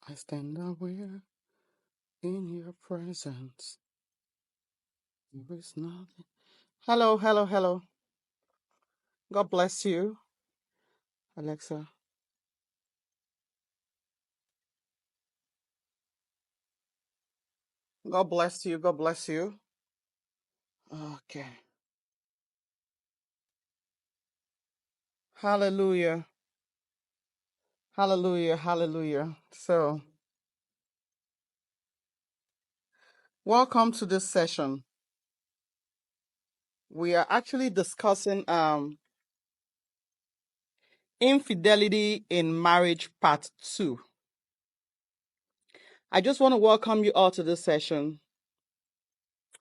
I stand aware in your presence. There is nothing. Hello, hello, hello. God bless you, Alexa. God bless you. God bless you. Okay. Hallelujah. Hallelujah. Hallelujah. So, welcome to this session. We are actually discussing Infidelity in Marriage Part 2. I just want to welcome you all to this session.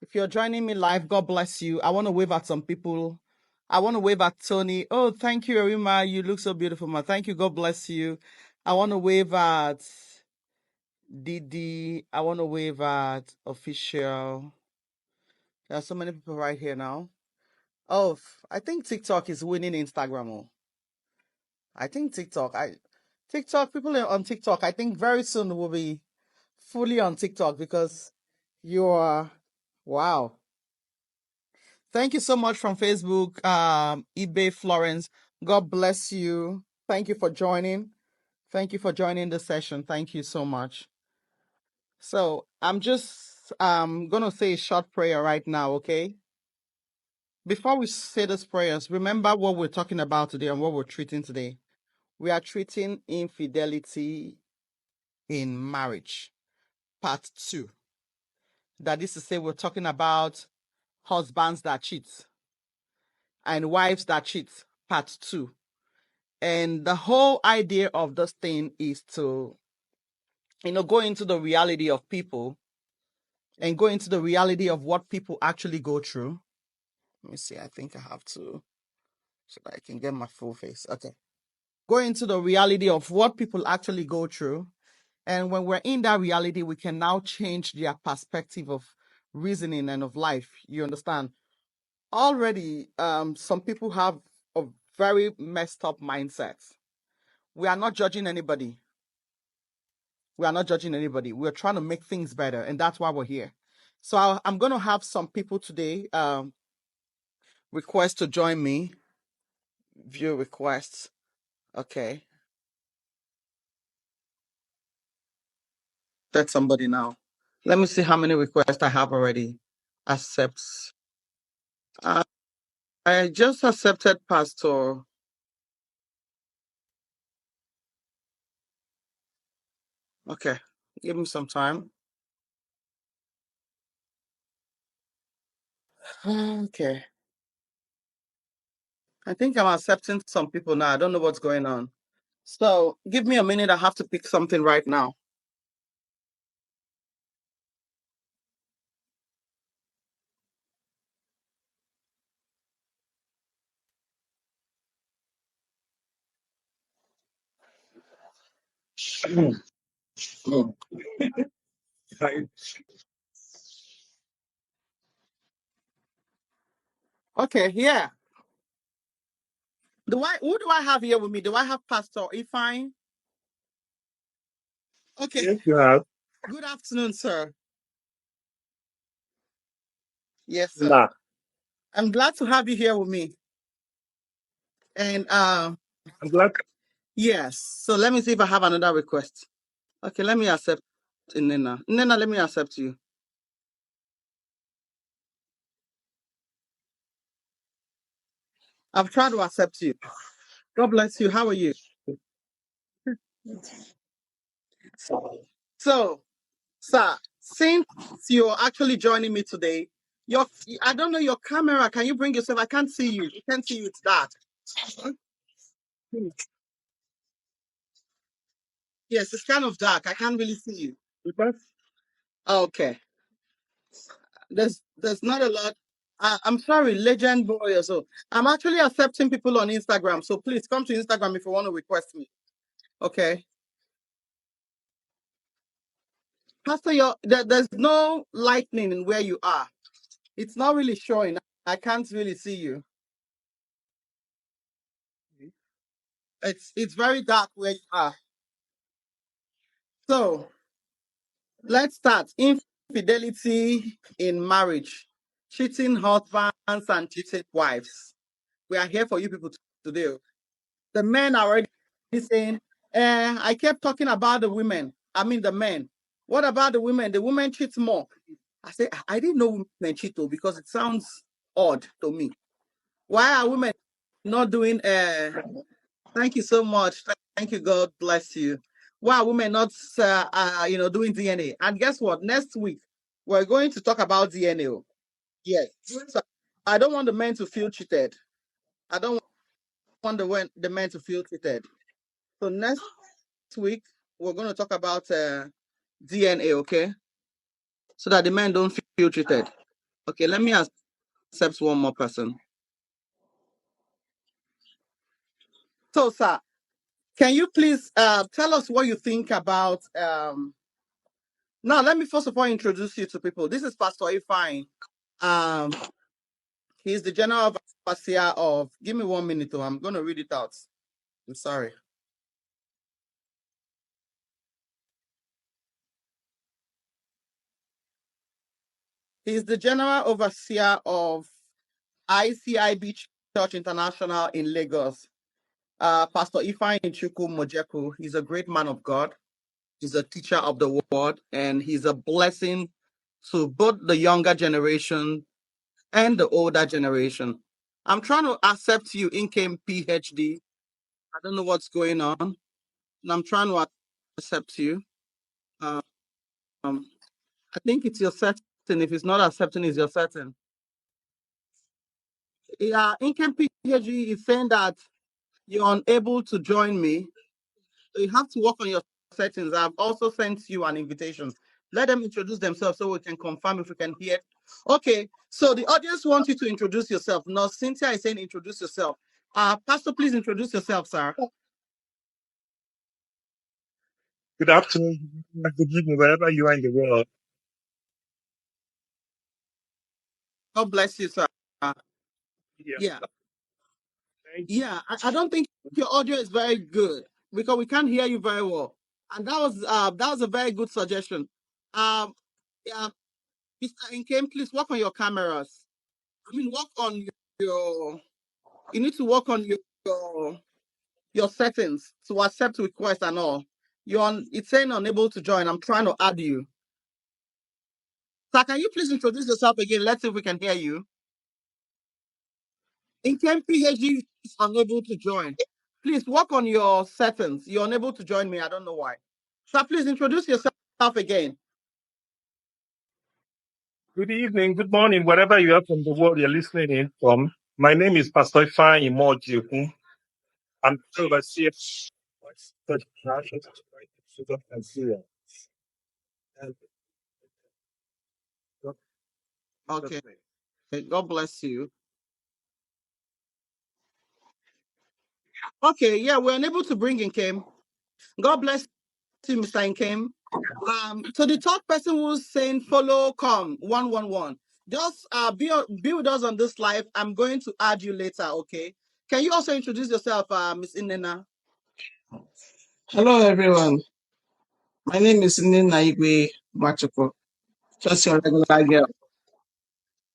If you're joining me live, God bless you. I want to wave at some people. I want to wave at Tony. Oh, thank you, Arima. You look so beautiful, ma. Thank you. God bless you. I want to wave at Didi. I want to wave at Official. There are so many people right here now. Oh, I think TikTok is winning Instagram. Oh, I think TikTok, people on TikTok, I think very soon will be fully on TikTok because you are, wow. Thank you so much from Facebook, eBay Florence. God bless you. Thank you for joining. Thank you for joining the session. Thank you so much. So I'm just gonna say a short prayer right now, okay? Before we say these prayers, remember what we're talking about today and what we're treating today. We are treating infidelity in marriage, part 2. That is to say, we're talking about husbands that cheat and wives that cheat, part 2. And the whole idea of this thing is to, go into the reality of people and go into the reality of what people actually go through. Let me see. I think I have to, so that I can get my full face. Okay. Go into the reality of what people actually go through. And when we're in that reality, we can now change their perspective of reasoning and of life. You understand? Already, some people have a very messed up mindset. We are not judging anybody. We are not judging anybody. We're trying to make things better, and that's why we're here. So I'm going to have some people today request to join me. View requests. Okay. That's somebody now. Let me see how many requests I have already. Accepts. Uh, I just accepted Pastor. Okay. Give me some time. Okay. I think I'm accepting some people now. I don't know what's going on. So give me a minute. I have to pick something right now. Okay, yeah. Who do I have here with me? Do I have Pastor Ifine? Okay. Yes, you have. Good afternoon, sir. Yes, sir. Nah, I'm glad to have you here with me. And I'm glad. yes. So let me see if I have another request. Okay, let me accept Nena. Nena, let me accept you. I've tried to accept you. God bless you. How are you? So, sir, since you're actually joining me today, your I don't know your camera. Can you bring yourself? I can't see you. I can't see you. It's dark. Yes, it's kind of dark. I can't really see you. Okay. There's not a lot. I'm sorry, Legend Boy or so. I'm actually accepting people on Instagram. So please come to Instagram if you want to request me. Okay. Pastor, there's no lightning in where you are. It's not really showing. I can't really see you. It's very dark where you are. So let's start. Infidelity in marriage, cheating husbands and cheating wives. We are here for you people today. The men are already saying, I kept talking about the women. I mean the men. What about the women? The women cheat more. I say I didn't know women cheat though, because it sounds odd to me. Why are women not doing thank you so much. Thank you. God bless you. Why are women not doing DNA? And guess what? Next week we're going to talk about DNA. Yes. So I don't want the men to feel cheated. I don't want the men to feel cheated. So next week we're going to talk about DNA, okay? So that the men don't feel treated. Okay, let me accept one more person. So, sir, can you please tell us what you think about now let me first of all introduce you to people. This is Pastor Ifine. Um he's the general overseer of, give me 1 minute, though. I'm gonna read it out. I'm sorry. He's the general overseer of ICIB Church International in Lagos. Pastor Ifeanyi Chukwu Mojeku. He's a great man of God. He's a teacher of the word, and he's a blessing to both the younger generation and the older generation. I'm trying to accept you, Inkem PhD. I don't know what's going on, and I'm trying to accept you. Um, I think it's your setting. If it's not accepting, it's your setting. Yeah, Inkem PhD is saying that you're unable to join me. You have to work on your settings. I've also sent you an invitation. Let them introduce themselves so we can confirm if we can hear. Okay, so the audience wants you to introduce yourself. Now, Cynthia is saying introduce yourself. Pastor, please introduce yourself, sir. Good afternoon, good evening, wherever you are in the world. God bless you, sir. Yeah. I don't think your audio is very good because we can't hear you very well. And that was a very good suggestion. Um, yeah, Mr. Inkem, please work on your cameras. I mean, work on your you need to work on your settings to accept requests and all. It's saying unable to join. I'm trying to add you. So can you please introduce yourself again? Let's see if we can hear you. In PhD is unable to join. Please work on your settings. You're unable to join me. I don't know why. So please introduce yourself again. Good evening, good morning, wherever you are from the world you're listening in from. My name is Pastor Ifeanyi in Marriage Pt2. I'm the overseer of Okay. God bless you. Okay, yeah, we're unable to bring in Kim. God bless you, Mr. Nkem. So the third person who's saying follow come 111. Just be with us on this live. I'm going to add you later, okay? Can you also introduce yourself, Miss Inena? Hello, everyone. My name is Nina Igwe Machoko. Just your regular girl.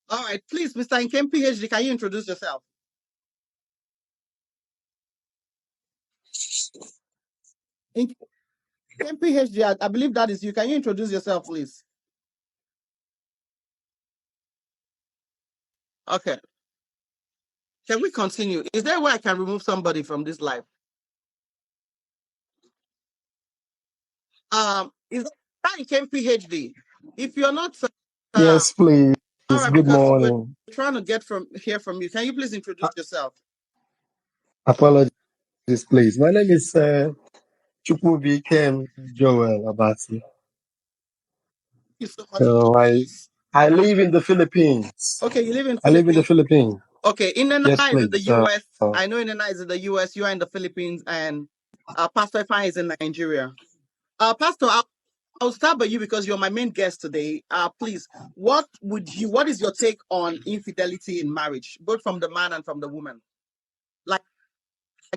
All right, please, Mr. Nkem PhD, can you introduce yourself? Nkem PhD, I believe that is you. Can you introduce yourself, please? Okay. Can we continue? Is there a way I can remove somebody from this live? Is that Nkem PhD? If you're not, Yes, please. all right, Good because we're morning. trying to hear from you. Can you please introduce yourself? Apologies, please. My name is Chukwu Kem Joel Abasi. Thank you so much. So I live in the Philippines. Okay, you live in I live in the Philippines. Philippines. Okay, Inena Yes, is in the please. US. I know Inena is in the US. You are in the Philippines, and Pastor Ifeanyi is in Nigeria. Pastor, I'll start by you because you're my main guest today. Please, what is your take on infidelity in marriage, both from the man and from the woman? Like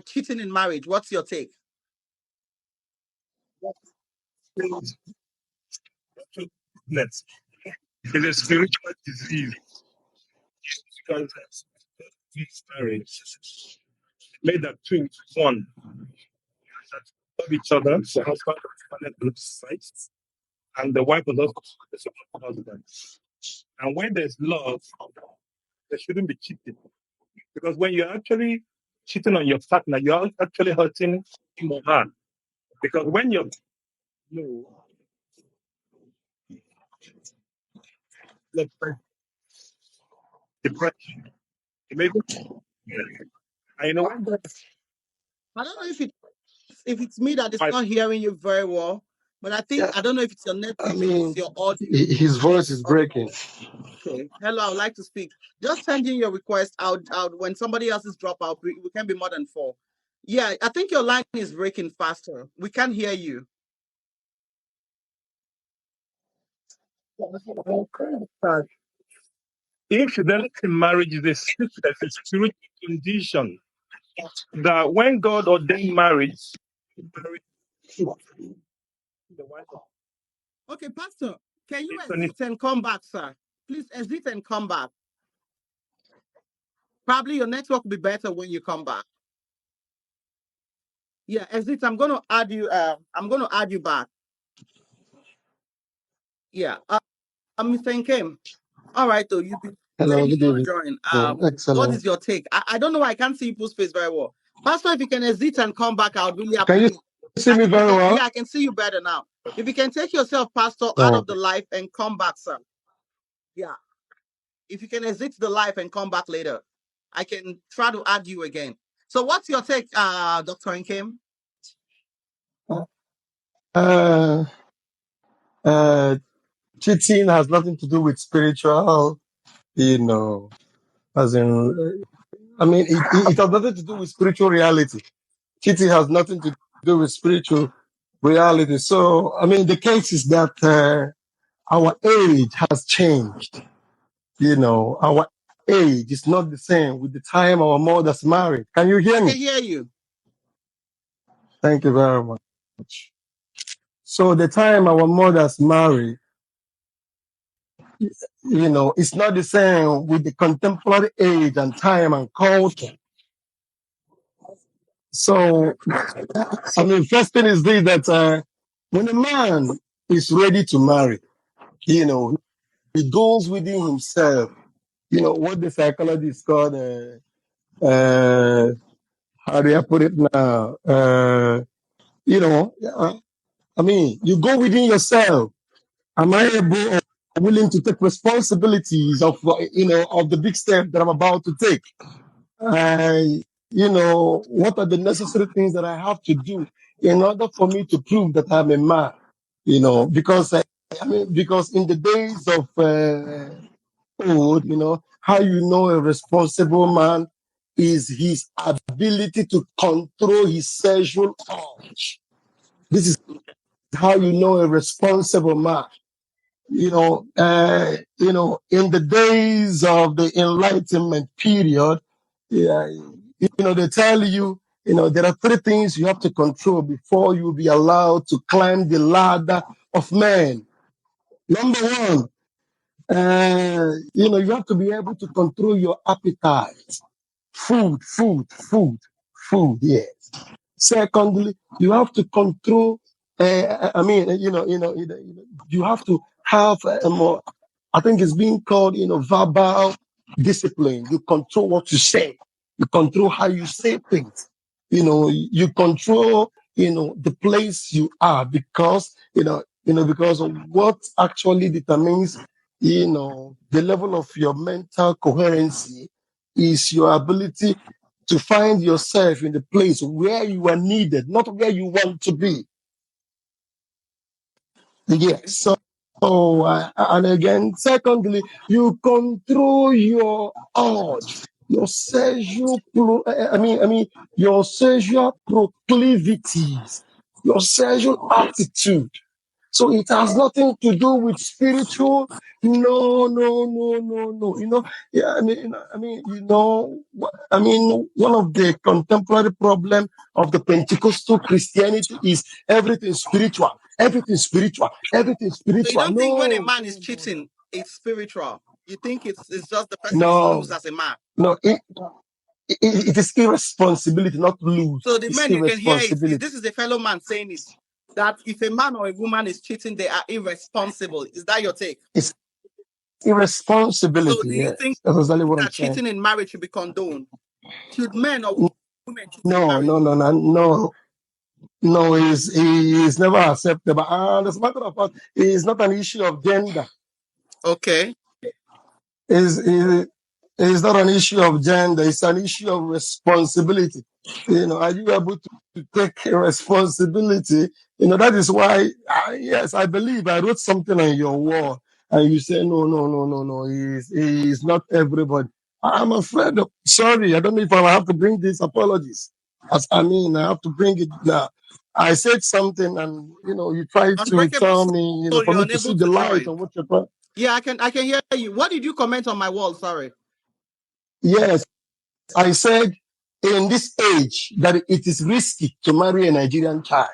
cheating in marriage, what's your take? Next is a spiritual disease because these marriage made that twins one that love each other. The husband wanted both sides, and the wife was also the support husband. And when there's love, there shouldn't be cheating. Because when you're actually cheating on your partner, you're actually hurting him or her. Because when you're no, like, depression, it may be, I know when I don't know if it's me that is my not hearing you very well, but I think Yeah, I don't know if it's your I network or mean, it's your audio. his voice is breaking. Okay. Hello, I would like to speak. Just send in your request out when somebody else's drop out. We can be more than four. Yeah, I think your line is breaking faster. We can't hear you. infidelity in marriage is a sickness, a spiritual condition that when God ordained marriage, He married the wife of Okay, Pastor, can you based on his exit and come back, sir? Please exit and come back. Probably your network will be better when you come back. Yeah, exit. I'm gonna add you. I'm gonna add you back. Yeah. Mr. Nkem. All right, though you've been Hello, waiting good to evening. join. What Excellent. is your take? I don't know why I can't see people's face very well. Pastor, if you can exit and come back, I would really Can you appreciate. see me very well? Yeah, I can see you better now. If you can take yourself, Pastor, out Oh, of the life and come back, sir. Yeah. If you can exit the life and come back later, I can try to add you again. So what's your take, Dr. Nkem? uh, uh, cheating has nothing to do with spiritual, you know, as in, I mean, it has nothing to do with spiritual reality. Cheating has nothing to do with spiritual reality. So, I mean, the case is that our age has changed. You know, our age is not the same with the time our mothers married. Can you hear I can me? hear you. Thank you very much. So the time our mothers married, you know, it's not the same with the contemporary age and time and culture. So, I mean, first thing is this, that when a man is ready to marry, you know, he goes within himself, you know, what the psychologists call, how do I put it now? You know, I mean, you go within yourself. Am I able or willing to take responsibilities of, you know, of the big step that I'm about to take? You know, what are the necessary things that I have to do in order for me to prove that I'm a man? You know, because I mean, because in the days of old, you know, how you know a responsible man is his ability to control his sexual urge. This is how you know a responsible man. You know, in the days of the Enlightenment period, yeah, you know, they tell you, you know, there are three things you have to control before you be allowed to climb the ladder of man. Number one, you know, you have to be able to control your appetite. Food, yes. Secondly, you have to control. I mean, you have to have a more. I think it's being called, you know, verbal discipline. You control what you say. You control how you say things. You know, you control, you know, the place you are because, because of what actually determines, you know, the level of your mental coherency is your ability to find yourself in the place where you are needed, not where you want to be. Yes. And again, secondly, you control your urge, your sexual, your sexual proclivities, your sexual aptitude. So it has nothing to do with spiritual. No. Yeah, one of the contemporary problem of the Pentecostal Christianity is everything spiritual. everything spiritual, everything So you spiritual. don't think when a No, man is no, no, cheating, no, it's spiritual? You think it's just the person is no, loose as a man? no. It is irresponsibility, not lose. So the It's men you can hear it. irresponsibility. This is a fellow man saying it. That if a man or a woman is cheating, they are irresponsible. Is that your take? It's So irresponsibility. do you think Yes, that's exactly what I'm that saying. cheating in marriage should be condoned? Should men or women cheat in No, marriage? no, no, no, no. No, is never acceptable. And as a matter of fact, it's not an issue of gender. Okay. Is it's not an issue of gender. It's an issue of responsibility. Are you able to take responsibility? That is why, yes, I believe I wrote something on your wall, and you say no, no, no, no, no. He's not everybody. I'm afraid of. Sorry, I don't know if I have to bring these apologies. I have to bring it now. I said something, and you tried to Unbreakable tell soul, me, for you're me to unable see the to light join. on what you're trying. Yeah, I can hear you. What did you comment on my wall? Sorry. Yes, I said in this age that it is risky to marry a Nigerian child,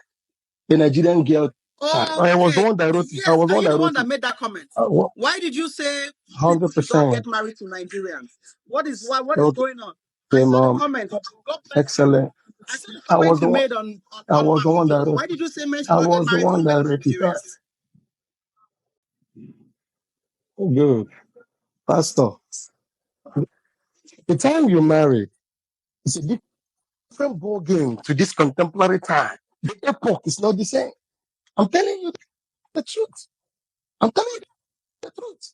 a Nigerian girl child. I was the Okay. one that wrote it. I Yes. was the Are one you that the one wrote that it. made that comment? What? Why did you say people should not 100%. get married to Nigerians? What is Okay, going on? I saw the mom. comments. God bless you. Excellent. I saw the I was comments the you one. made on I was the my one that wall. wrote Why it. did you say men should I not get was the married one that wrote it. Nigerians? Good. Pastor, the time you married is a different ball game to this contemporary time. The epoch is not the same. I'm telling you the truth. I'm telling you the truth.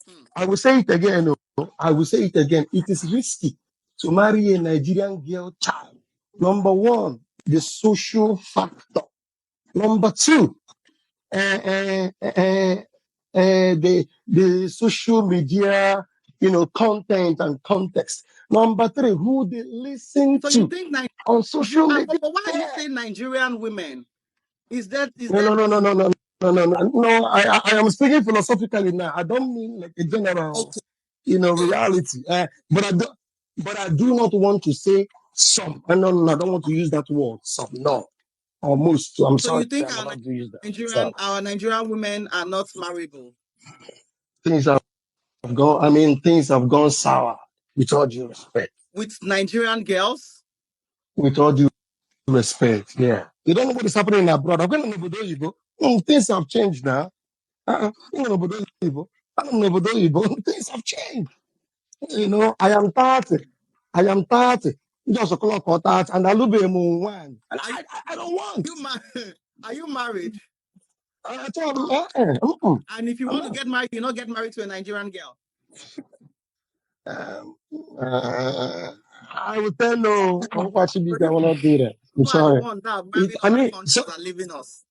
Hmm. I will say it again. I will say it again. It is risky to marry a Nigerian girl child. Number one, the social factor. Number two, the social media, content and context. Number three, who they listen So you to think on social media. but why are you saying Nigerian women? Is that No, no, no, no, no, no, no, no, no. No, I am speaking philosophically now. I don't mean like a general, okay? reality. But I do not want to say some. No, no, no, I don't want to use that word. Some, no, or most. I'm So you sorry, think I'm allowed to use that. Nigerian So our Nigerian women are not marriable things have gone. I mean, things have gone sour. With all due respect. with Nigerian girls? With all due respect, yeah. You don't know what is happening abroad. I've been in Obodo Oyibo. Things have changed now. In Obodo Oyibo. I don't know Obodo Oyibo. Things have changed. I am 30. I am 30. Just a clock or 30, and I love him one. And Are I don't want. you are you married? I told him, mm-mm, And if you I'm want to not. get married, you not get married to a Nigerian girl. Um, uh, I will tell no. I'm watching So this. I you will not do that. I'm people are the sorry. ones that are marrying I other mean, so countries and leaving us.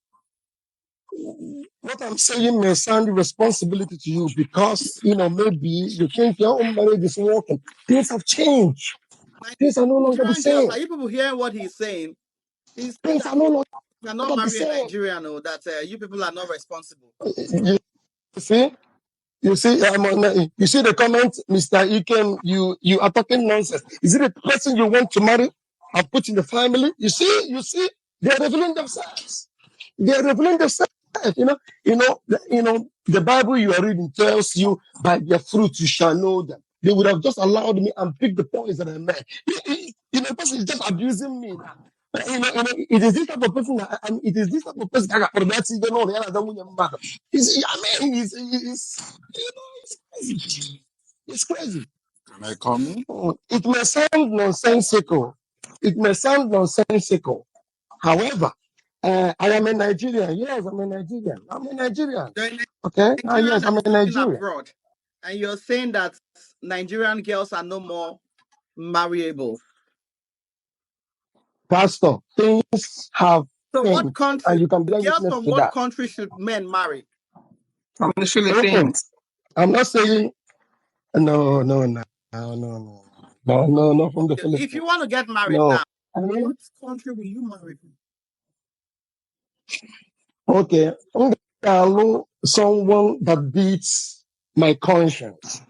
what I'm saying may sound responsibility to you because maybe you think your own marriage is working. Things have changed. Things are no longer the Nigerian girls, same. are you people hearing what he's saying? He's saying Things that are no longer you cannot the marry a same. Nigerian or that you people are not responsible. You see, you see the comment, Mr. Ikem. You are talking nonsense. Is it a person you want to marry and put in the family? You see, they are revealing themselves. They are revealing themselves. The Bible you are reading tells you by their fruit you shall know them. They would have just allowed me and picked the points that I meant. The person is just abusing me now. It is this type of person it is this type of person that I mean, it's crazy. It's crazy. Can I come in? It may sound nonsensical. It may sound nonsensical. However, I am a Nigerian. Yes, I'm a Nigerian. I'm a Nigerian. You're a Okay. Nigerian Yes, that I'm is a living Nigerian. abroad, and you're saying that Nigerian girls are no more marryable. Pastor, things have So what changed, country? and you can bear Girls witness from to what that. country should men marry? From the Mm-mm. Philippines. I'm not saying no, no, no, no, no, no, no, not from the Okay, if Philippines. you want to get married No. now, I mean, what country will you marry? okay, I'm gonna allow someone that beats my conscience,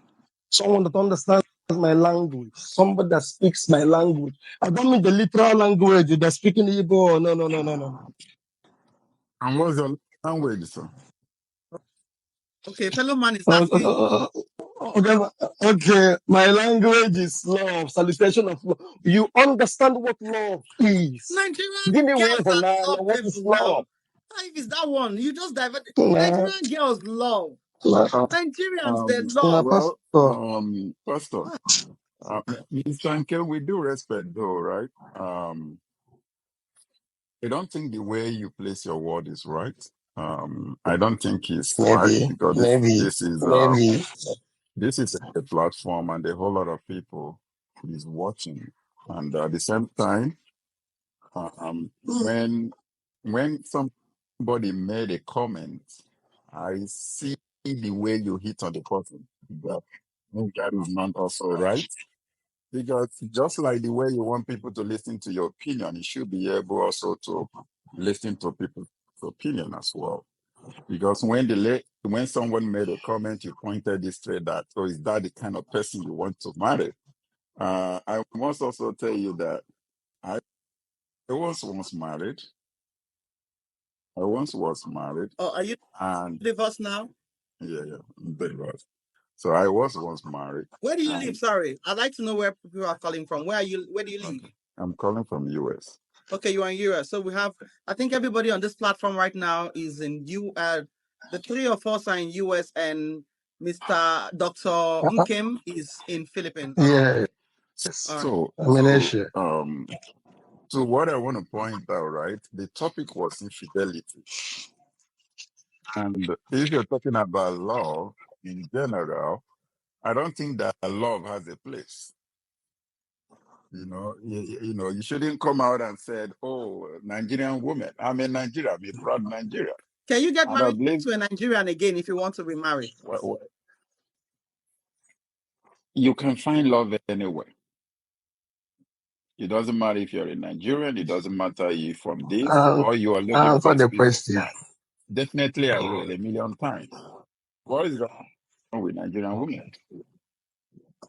someone that understands my language, somebody that speaks my language. I don't mean the literal language that speaking Igbo. No, no, no, no, no. And what's your language, sir? Okay, fellow man is Uh, asking. okay, okay, my language is love, salutation of love. You understand what love is. Nigerian Give me way girls for are now. What lovable is now. love? If it's that one, you just divert. Nah, Nigerian girls love. nah, Uh, Nigerians, they nah, love. well, pastor. Pastor, Mr. Ankel, we do respect though, right? I don't think the way you place your word is right. I don't think it's right Maybe, because maybe, maybe. this is a platform and a whole lot of people is watching, and at the same time, when somebody made a comment, I see the way you hit on the person. That that is not also right. Because just like the way you want people to listen to your opinion, you should be able also to listen to people's opinion as well. Because when someone made a comment, you pointed it straight that, so is that the kind of person you want to marry? I must also tell you that I once married. I once was married, Oh, are you and divorced now? yeah, that was. So I was once married, Where do you live? and Sorry, I'd like to know where people are calling from. Where are you? Where do you live? okay, I'm calling from US. Okay, you are in Europe. So we have. I think everybody on this platform right now is in U. The three of us are in US, and Mr. Dr. Nkem is in Philippines. Yeah, All right. So, I'm in so, Asia. um, so what I want to point out, right? The topic was infidelity, and if you're talking about love in general, I don't think that love has a place. You shouldn't come out and said, "Oh, Nigerian woman, I'm a Nigerian, I'm a proud Nigerian." Can you get And I married believe to a Nigerian again if you want to remarry? you can find love anywhere. It doesn't matter if you're a Nigerian. It doesn't matter if you're from this or you are looking for Answer the experience. question. Definitely, I will a million times. What is wrong with Nigerian women?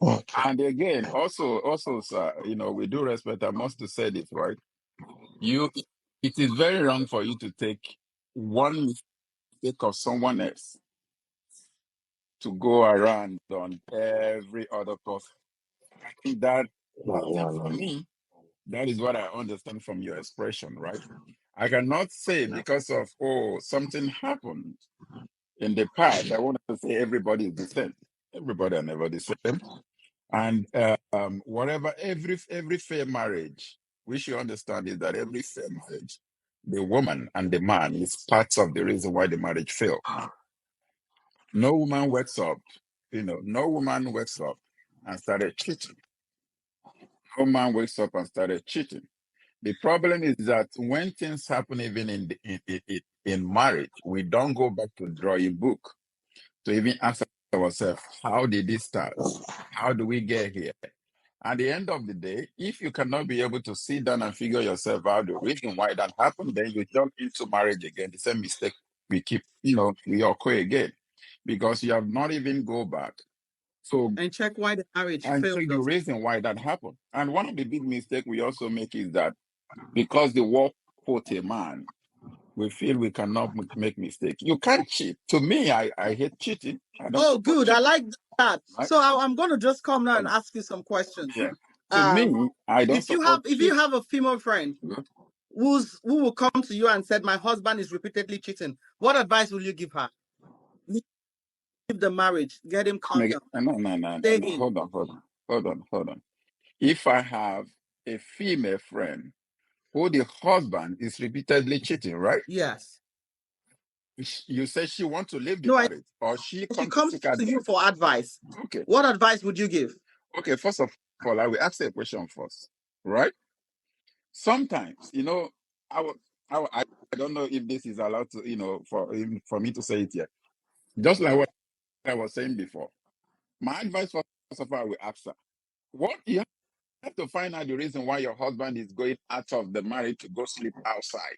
Okay. And again, also, sir, we do respect. I must to say this, right? You, it is very wrong for you to take one mistake of someone else to go around on every other person. I think that, No, no, for no. me, that is what I understand from your expression, right? I cannot say because of, something happened in the past. I want to say everybody is the same. Everybody are never the same. And whatever, every fair marriage, we should understand is that every fair marriage, the woman and the man is parts of the reason why the marriage failed. No woman wakes up, no woman wakes up and started cheating. No man wakes up and started cheating. The problem is that when things happen, even in marriage, we don't go back to drawing book to even ask ourselves, how did this start? How do we get here? At the end of the day, if you cannot be able to sit down and figure yourself out the reason why that happened, then you jump into marriage again. The same mistake we keep, we occur again because you have not even go back. So And check why the marriage and failed check the us. reason why that happened. And one of the big mistakes we also make is that because the war quote a man, we feel we cannot make mistakes. You can't cheat. To me, I hate cheating. I don't Oh, support good. I cheating. like that. Right? So I'm going to just come now and ask you some questions. Yeah. To Um, me, I don't support if you cheating. have a female friend who will come to you and said, my husband is repeatedly cheating, what advice will you give her? Leave the marriage, get him calm down, No. stay in. Hold on. If I have a female friend who the husband is repeatedly cheating, right? Yes. You say she wants to leave the No, marriage, or she she come to comes seek to you advice. for advice. Okay. What advice would you give? Okay. First of all, I will ask a question first, right? Sometimes, I will, I don't know if this is allowed to, for me to say it here. Just like what I was saying before. My advice, first of all, I will ask her, what you have to find out the reason why your husband is going out of the marriage to go sleep outside.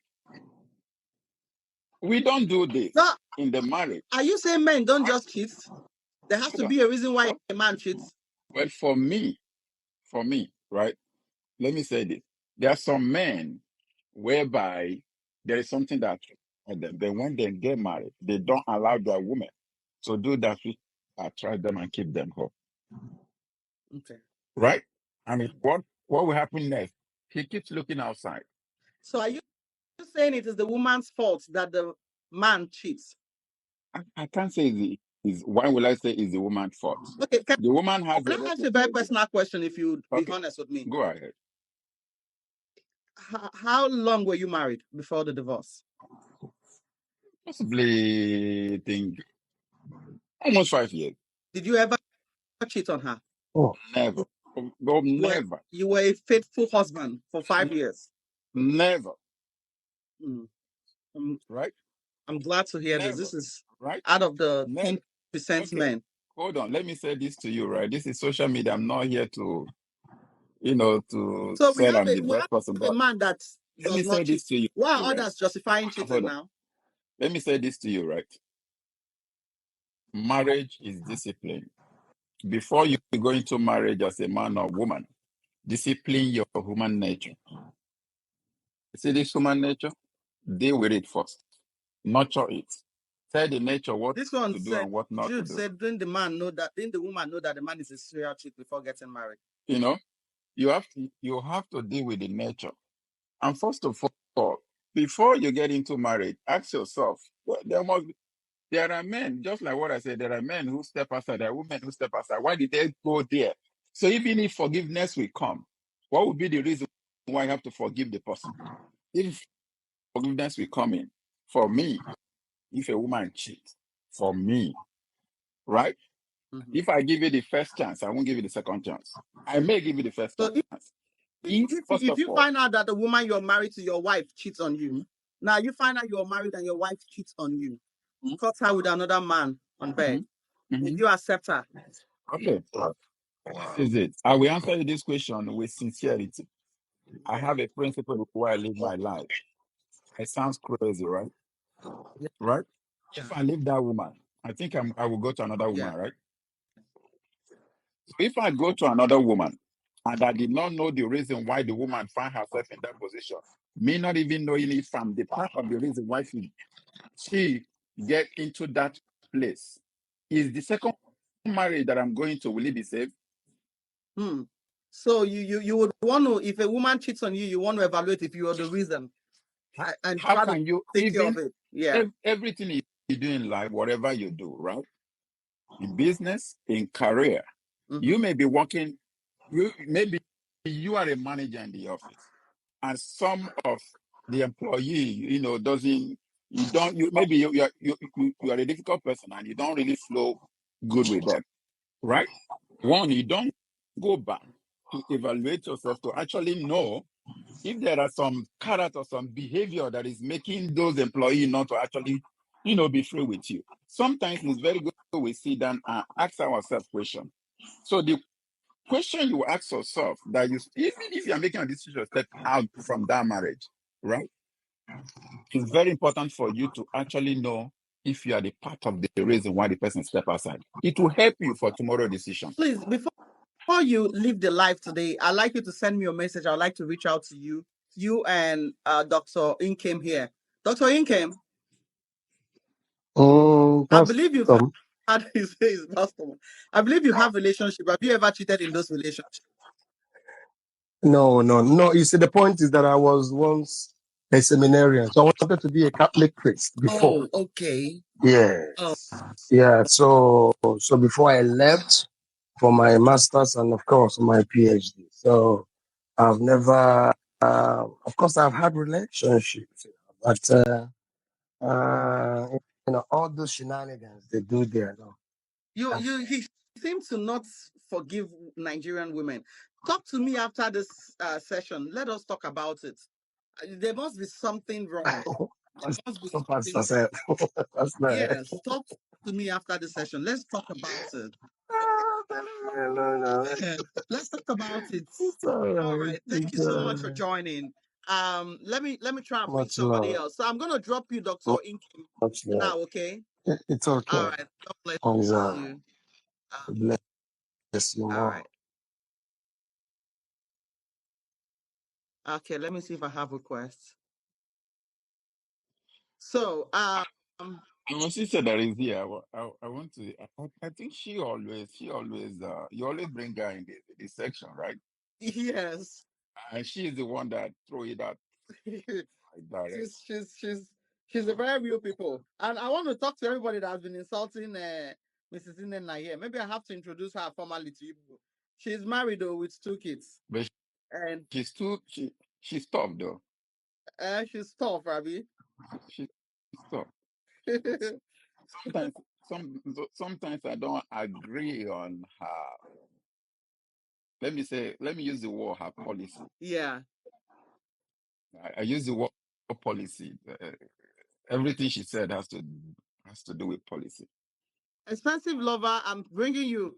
We don't do this So, in the marriage. are you saying men don't just cheat? There has Hold to on. be a reason why Well, a man cheats. well, for me, right? Let me say this. There are some men whereby there is something that And then when they get married, they don't allow their women to do that which attract them and keep them home. Okay. Right? I mean, what will happen next? He keeps looking outside. So are you saying it is the woman's fault that the man cheats? I can't say why will I say it's the woman's fault? Okay, The woman has can I ask you a very personal question if you'd be okay, honest with me? go ahead. How long were you married before the divorce? Possibly think almost 5 years. Did you ever cheat on her? Oh, Never. No, Were never. you were a faithful husband for 5 years? Never. Mm. I'm, Right? I'm glad to hear this. Never. This is Right? out of the Never. 10% Okay. men. Hold on. Let me say this to you, right? This is social media. I'm not here to, to So say I'm the we best have person, a but man that let me does say not cheat. this to you, Why are right? others justifying cheating Hold on. now? Let me say this to you, right? Marriage is discipline. Before you go into marriage as a man or woman, discipline your human nature. See this human nature? Deal with it first. Nurture it. Tell the nature what This one to do said, and what not to Jude do. said, didn't the woman know that the man is a serial cheat before getting married? You know, you have to deal with the nature. And first of all, before you get into marriage, ask yourself, well, there are men, just like what I said, there are men who step aside, there are women who step aside. Why did they go there? So even if forgiveness will come, what would be the reason why you have to forgive the person? If forgiveness will come in, for me, if a woman cheats, for me, right? Mhm. If I give you the first chance, I won't give you the second chance. I may give you the first So chance. If, first if of you all, find out that the woman you're married to, your wife, cheats on you, now you find out you're married and your wife cheats on you, mhm, caught her with another man on bed, mhm, would mhm. you accept her? Okay, this is it. I will answer you this question with sincerity. I have a principle where I live my life. It sounds crazy, right? Yeah. Right? Yeah. If I leave that woman, I think I will go to another Yeah. woman, right? So if I go to another woman and I did not know the reason why the woman found herself in that position, me not even knowing if I'm the part of the reason why she get into that place, is the second marriage that I'm going to, will it be safe? Hmm. So you would want to, if a woman cheats on you, you want to evaluate if you are the reason and How try to can you take care of even it. Yeah. everything you do in life, whatever you do, right? In business, in career, you Mm-hmm. may be working, maybe you are a manager in the office, and some of the employee, doesn't, you don't, you maybe you are a difficult person and you don't really flow good with them, right? One, you don't go back to evaluate yourself to actually know if there are some character, some behavior that is making those employees not to actually, be free with you. Sometimes it's very good we sit down and ask ourselves questions. So the question you ask yourself that even if you're making a decision to step out from that marriage, right? It's very important for you to actually know if you are the part of the reason why the person step aside. It will help you for tomorrow decision. Please, before you leave the live today, I'd like you to send me a message. I'd like to reach out to you and Dr. Inkem here. Dr. Inkem, I that's believe you've had his customer. I believe you have relationship. Have you ever cheated in those relationships? no, no, no. You see, the point is that I was once a seminarian, so I wanted to be a Catholic priest before. Oh, okay. Yeah, Oh, yeah. So before I left for my master's and of course my PhD, so I've never, of course, I've had relationships, but all those shenanigans they do there. No, he seems to not forgive Nigerian women. Talk to me after this session. Let us talk about it. There must be something wrong. There that's must be so Pastor something. said. That's not. Yes, talk to me after the session. Let's talk about it. No. Let's talk about it. It's all All right. right. Thank It's you so all much for right. joining. Let me try and bring Much somebody love. else. So I'm gonna drop you, Dr. Inkim, Much love. now, okay? It's All okay. right. God bless It's all right. you. Bless you All more. right. Okay, let me see if I have requests. So, My sister that is here, I want to. I think she always, you always bring her in this section, right? yes. And she is the one that throw it out like direct. She's a very real people. And I want to talk to everybody that has been insulting Mrs. Inenna here. Maybe I have to introduce her formally to you people. She's married though with 2 kids. But And she's tough though. she's tough, Rabi. She's tough. Sometimes sometimes I don't agree on her. Let me use the word her policy. Yeah. I use the word policy. Everything she said has to do with policy. Expensive lover, I'm bringing you.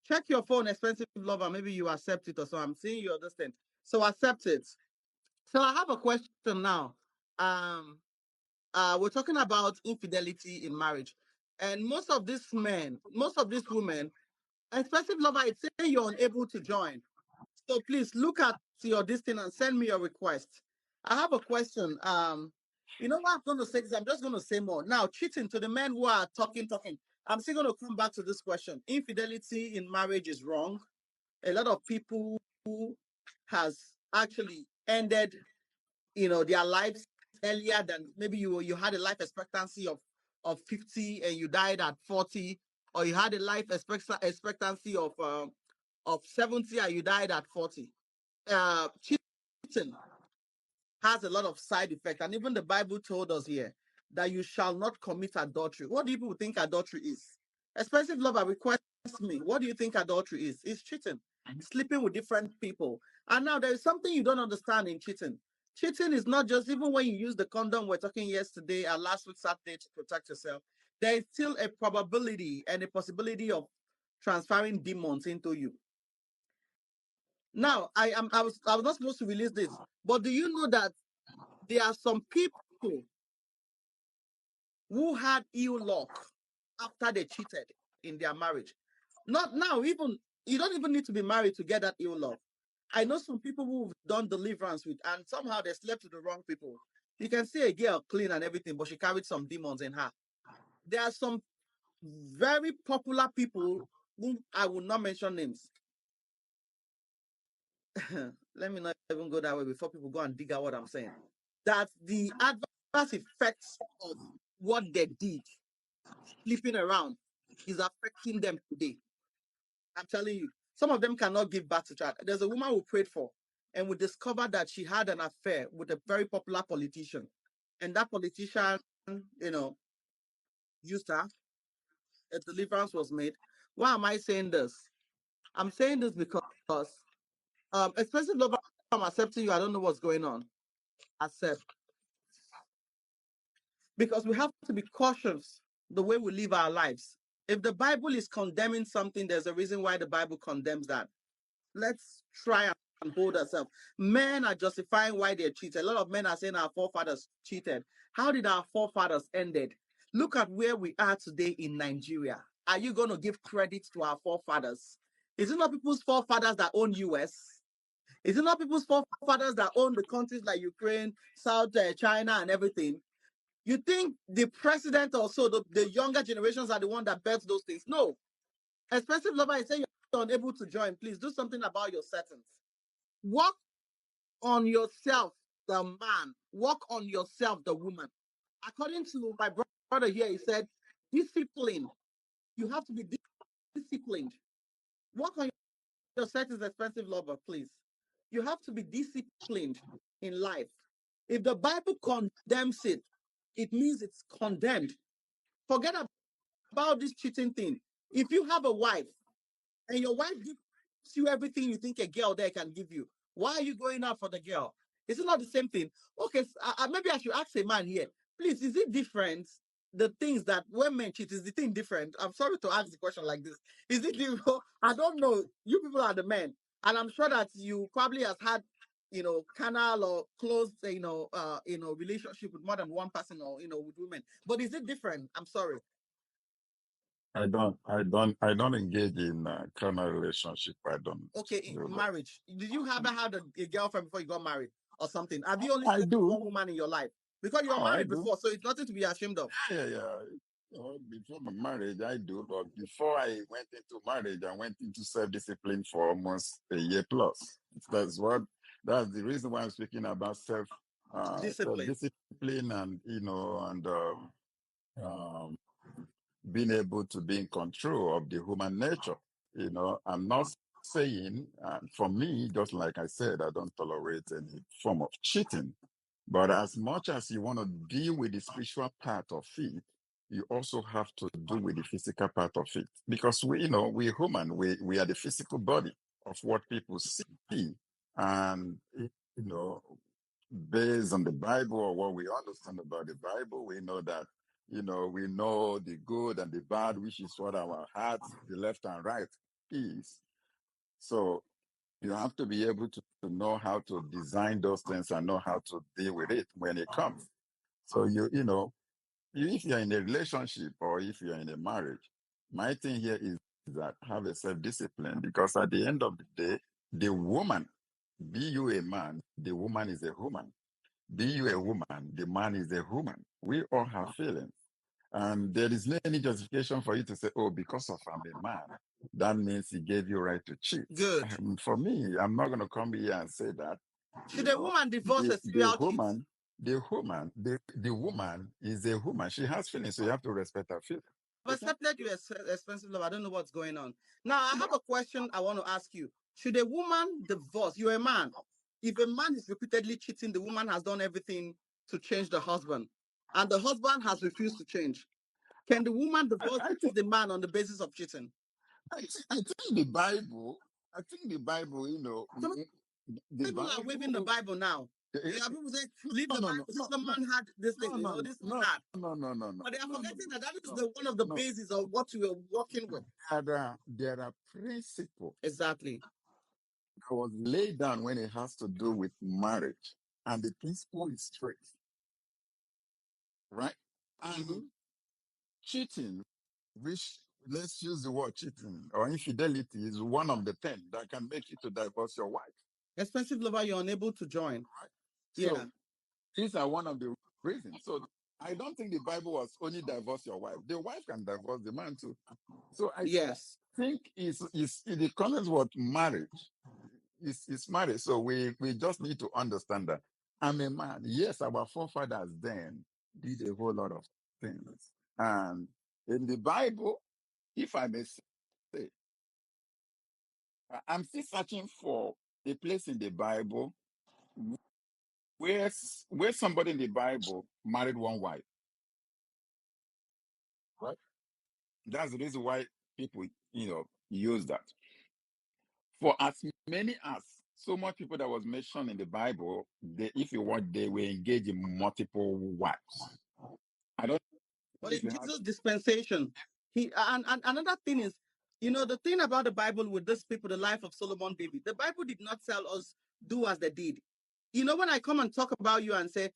Check your phone, expensive lover. Maybe you accept it or so. I'm seeing you understand. So accept it. So I have a question now. Um, we're talking about infidelity in marriage, and most of these men, most of these women, expensive lover, it's saying you're unable to join. So please look at your distance and send me your request. I have a question. You know what I'm going to say is I'm just going to say more. Now, cheating to the men who are talking. I'm still going to come back to this question. Infidelity in marriage is wrong. A lot of people who has actually ended, their lives earlier than maybe you had a life expectancy of 50 and you died at 40, or you had a life expectancy of 70 and you died at 40. Cheating has a lot of side effects, and even the Bible told us here that you shall not commit adultery. What do people think adultery is? Expensive lover request me. What do you think adultery is? It's cheating, sleeping with different people. And now there is something you don't understand in cheating. Cheating is not just even when you use the condom we're talking yesterday and last week Saturday to protect yourself. There is still a probability and a possibility of transferring demons into you. Now, I was not supposed to release this, but do you know that there are some people who had ill luck after they cheated in their marriage? Not now, even you don't even need to be married to get that ill luck. I know some people who've done deliverance with, and somehow they slept with the wrong people. You can see a girl clean and everything, but she carried some demons in her. There are some very popular people whom I will not mention names. Let me not even go that way before people go and dig out what I'm saying. That the adverse effects of what they did, sleeping around, is affecting them today. I'm telling you, some of them cannot give birth to child. There's a woman we prayed for, and we discovered that she had an affair with a very popular politician, and that politician, you know, used her. A deliverance was made. Why am I saying this? I'm saying this because, expensive lover, I'm accepting you. I don't know what's going on. Accept. Because we have to be cautious the way we live our lives. If the Bible is condemning something, there's a reason why the Bible condemns that. Let's try and hold ourselves. Men are justifying why they cheat. A lot of men are saying our forefathers cheated. How did our forefathers ended? Look at where we are today in Nigeria. Are you going to give credit to our forefathers? Is it not people's forefathers that own US? Is it not people's forefathers that own the countries like Ukraine, South China, and everything? You think the president or so, the younger generations are the one that bets those things? No. Expensive lover is saying you're unable to join. Please do something about your settings. Work on yourself, the man. Work on yourself, the woman. According to my brother here, he said, discipline. You have to be disciplined. Work on your settings, expensive lover, please. You have to be disciplined in life. If the Bible condemns it, it means it's condemned. Forget about this cheating thing. If you have a wife and your wife gives you everything you think a girl there can give you, why are you going out for the girl? Is it not the same thing? Okay, so, maybe I should ask a man here. Please, is it different? The things that when men cheat, is the thing different? I'm sorry to ask the question like this. Is it different? I don't know. You people are the men, and I'm sure that you probably has had, canal or close, relationship with more than one person, or with women. But is it different? I'm sorry. I don't engage in carnal relationship. I don't Okay, do in that. marriage, did you ever had a girlfriend before you got married or something? Have you only I slept with do. one woman in your life? Because you're Oh, I married do. before, so it's nothing to be ashamed of. Yeah. Before my marriage, I do, but before I went into marriage, I went into self-discipline for almost a year plus. That's what that's the reason why I'm speaking about Discipline. self-discipline and um, being able to be in control of the human nature. I'm not saying, for me, just like I said, I don't tolerate any form of cheating. But as much as you want to deal with the spiritual part of it, you also have to do with the physical part of it. Because we're human, we are the physical body of what people see. And, based on the Bible or what we understand about the Bible, we know that, we know the good and the bad, which is what our hearts, the left and right, is. So you have to be able to know how to design those things and know how to deal with it when it comes. So if you're in a relationship or if you're in a marriage, my thing here is that have a self-discipline, because at the end of the day, the woman, be you a man, the woman is a woman. Be you a woman, the man is a woman. We all have feelings. And there is no any justification for you to say, oh, because of I'm a man, that means he gave you right to cheat. Good. For me, I'm not going to come here and say that. Should a woman divorce a serial cheat? The woman is a woman. She has feelings, so you have to respect her feelings. I've accepted you as expensive love. I don't know what's going on. Now, I have a question I want to ask you. Should a woman divorce? You're a man. If a man is repeatedly cheating, the woman has done everything to change the husband, and the husband has refused to change. Can the woman divorce the man on the basis of cheating? I think the Bible, Some the people are waving the Bible. Bible now. People say, leave No, the no, Bible. no, no, Solomon had this thing, this and that. no, no, no, no, But they are no, forgetting no, that is no, the one of the no. bases of what we are working with. There are principles Exactly. that was laid down when it has to do with marriage, and the principle is straight, right? And cheating, which let's use the word cheating or infidelity, is one of the 10 that can make you to divorce your wife. Expensive lover, you're unable to join. Right? Yeah. So these are one of the reasons. So I don't think the Bible was only divorce your wife. The wife can divorce the man too. So I Yes. think is the concept what marriage is marriage. So we just need to understand that I'm a man. Yes, our forefathers then did a whole lot of things. And in the Bible, if I may say, I'm still searching for a place in the Bible where somebody in the Bible married one wife. Right? That's the reason why people, use that. For as many as so much people that was mentioned in the Bible, if you want, they were engaged in multiple wives. I don't But know if in you have. Jesus' dispensation, and another thing is, the thing about the Bible with these people, the life of Solomon, David, the Bible did not tell us do as they did. When I come and talk about you and say,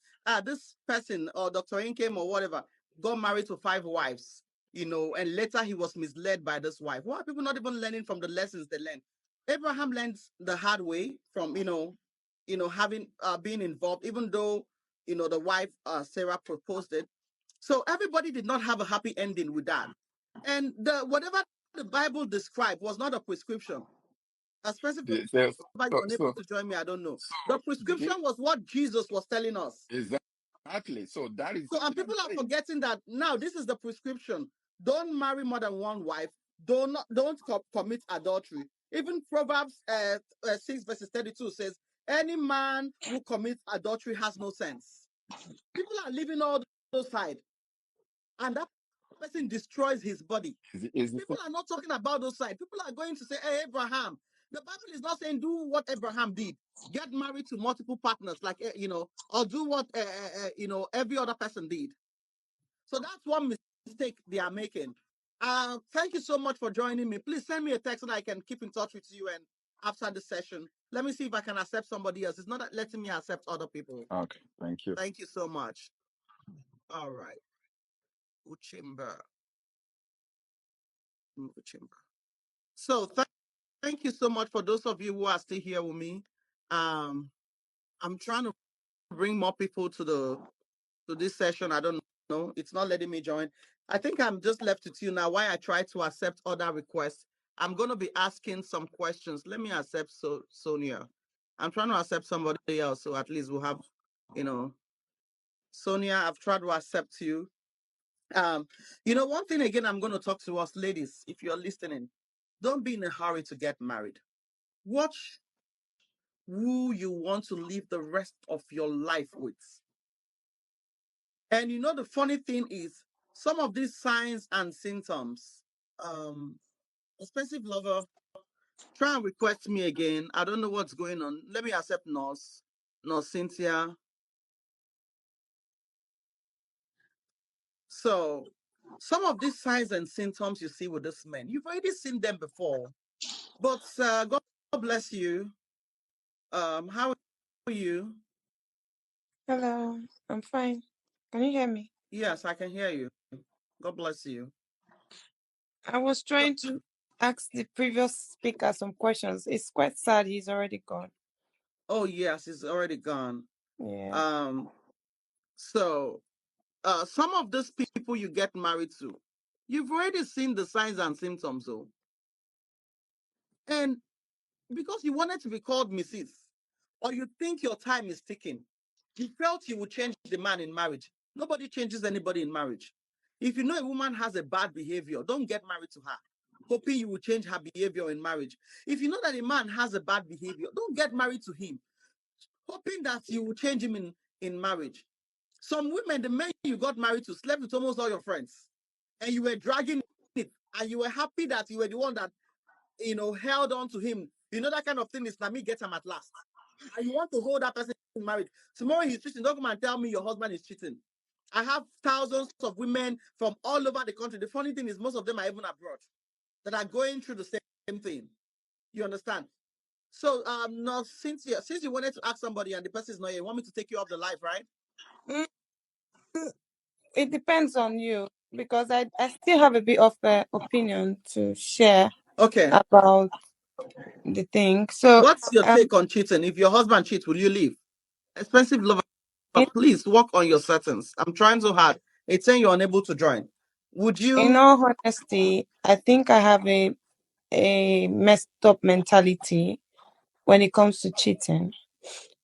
this person or Dr. Inkem or whatever got married to 5 wives, and later he was misled by this wife. Why are people not even learning from the lessons they learned? Abraham learned the hard way from, having being involved, even though, the wife Sarah proposed it. So everybody did not have a happy ending with that. And whatever the Bible described was not a prescription. Especially if There's, you're unable to join me, I don't know. The prescription was what Jesus was telling us. exactly. So that is So, and people are forgetting that now this is the prescription. Don't marry more than one wife. Don't commit adultery. Even Proverbs 6 verses 32 says, any man who commits adultery has no sense. People are leaving all those side. And that person destroys his body. People are not talking about those sides. People are going to say, hey, Abraham. The Bible is not saying do what Abraham did. Get married to multiple partners, like, or do what, every other person did. So that's one mistake they are making. Thank you so much for joining me. Please send me a text so that I can keep in touch with you. And after the session, let me see if I can accept somebody else. It's not letting me accept other people. Okay, thank you. Thank you so much. All right. Uchimba. So thank you so much for those of you who are still here with me. I'm trying to bring more people to the to this session. I don't know. It's not letting me join. I think I'm just left with you now. Why I try to accept other requests. I'm going to be asking some questions. Let me accept Sonia. I'm trying to accept somebody else, so at least we'll have, you know, Sonia. I've tried to accept you. Um, one thing again, I'm going to talk to us ladies. If you're listening, don't be in a hurry to get married. Watch who you want to live the rest of your life with. And the funny thing is, some of these signs and symptoms, um, expensive lover, try and request me again. I don't know what's going on. Let me accept Nurse Cynthia. So, some of these signs and symptoms you see with this man, you've already seen them before. But God bless you. How are you? Hello, I'm fine. Can you hear me? Yes, I can hear you. God bless you. I was So, trying to ask the previous speaker some questions. It's quite sad he's already gone. oh yes, it's already gone. Yeah. Um, so some of these people you get married to, you've already seen the signs and symptoms, though. And because you wanted to be called Mrs., or you think your time is ticking, you felt you would change the man in marriage. Nobody changes anybody in marriage. If you know a woman has a bad behavior, don't get married to her, hoping you will change her behavior in marriage. If you know that a man has a bad behavior, don't get married to him, hoping that you will change him in marriage. Some women, the men you got married to, slept with almost all your friends, and you were dragging it, and you were happy that you were the one that held on to him. That kind of thing is let me get him at last. And you want to hold that person in marriage. Tomorrow he's cheating. Don't come and tell me your husband is cheating. I have thousands of women from all over the country. The funny thing is, most of them are even abroad that are going through the same thing. You understand? So, now since you wanted to ask somebody and the person is not here, you want me to take you off the live, right? Mm, It depends on you because I still have a bit of opinion to share Okay. about the thing. So, What's your um, take on cheating? If your husband cheats, will you leave? Expensive lover, in, please work on your settings. I'm trying so hard. It's saying you're unable to join. Would in you? all honesty, I think I have a messed up mentality when it comes to cheating.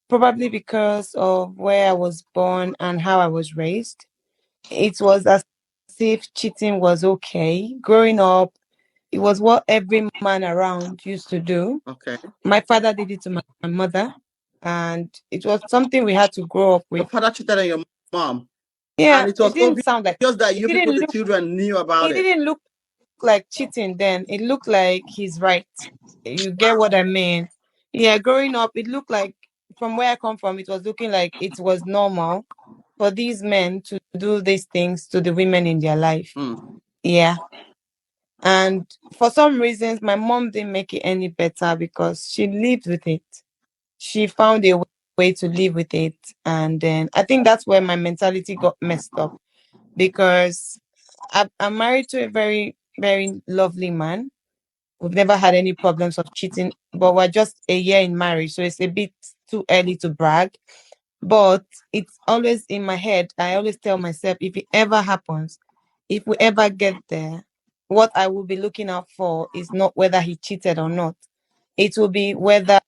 Probably because of where I was born and how I was raised. It was as if cheating was okay. Growing up, it was what every man around used to do. Okay. My father did it to my mother, and it was something we had to grow up Your with. father cheated on your mom, Yeah, and it it was didn't obvious sound like that it you people, didn't the look children, knew about it it. didn't look like cheating then. It looked like he's right. You get what I mean? Yeah, growing up, it looked like from where I come from, it was looking like it was normal for these men to do these things to the women in their life. Mm. Yeah. And for some reasons, my mom didn't make it any better because she lived with it. She found a way to live with it. And then I think that's where my mentality got messed up because I'm married to a very, very lovely man. We've never had any problems of cheating, but we're just a year in marriage. So it's a bit too early to brag. But it's always in my head. I always tell myself if it ever happens, if we ever get there, what I will be looking out for is not whether he cheated or not. It will be whether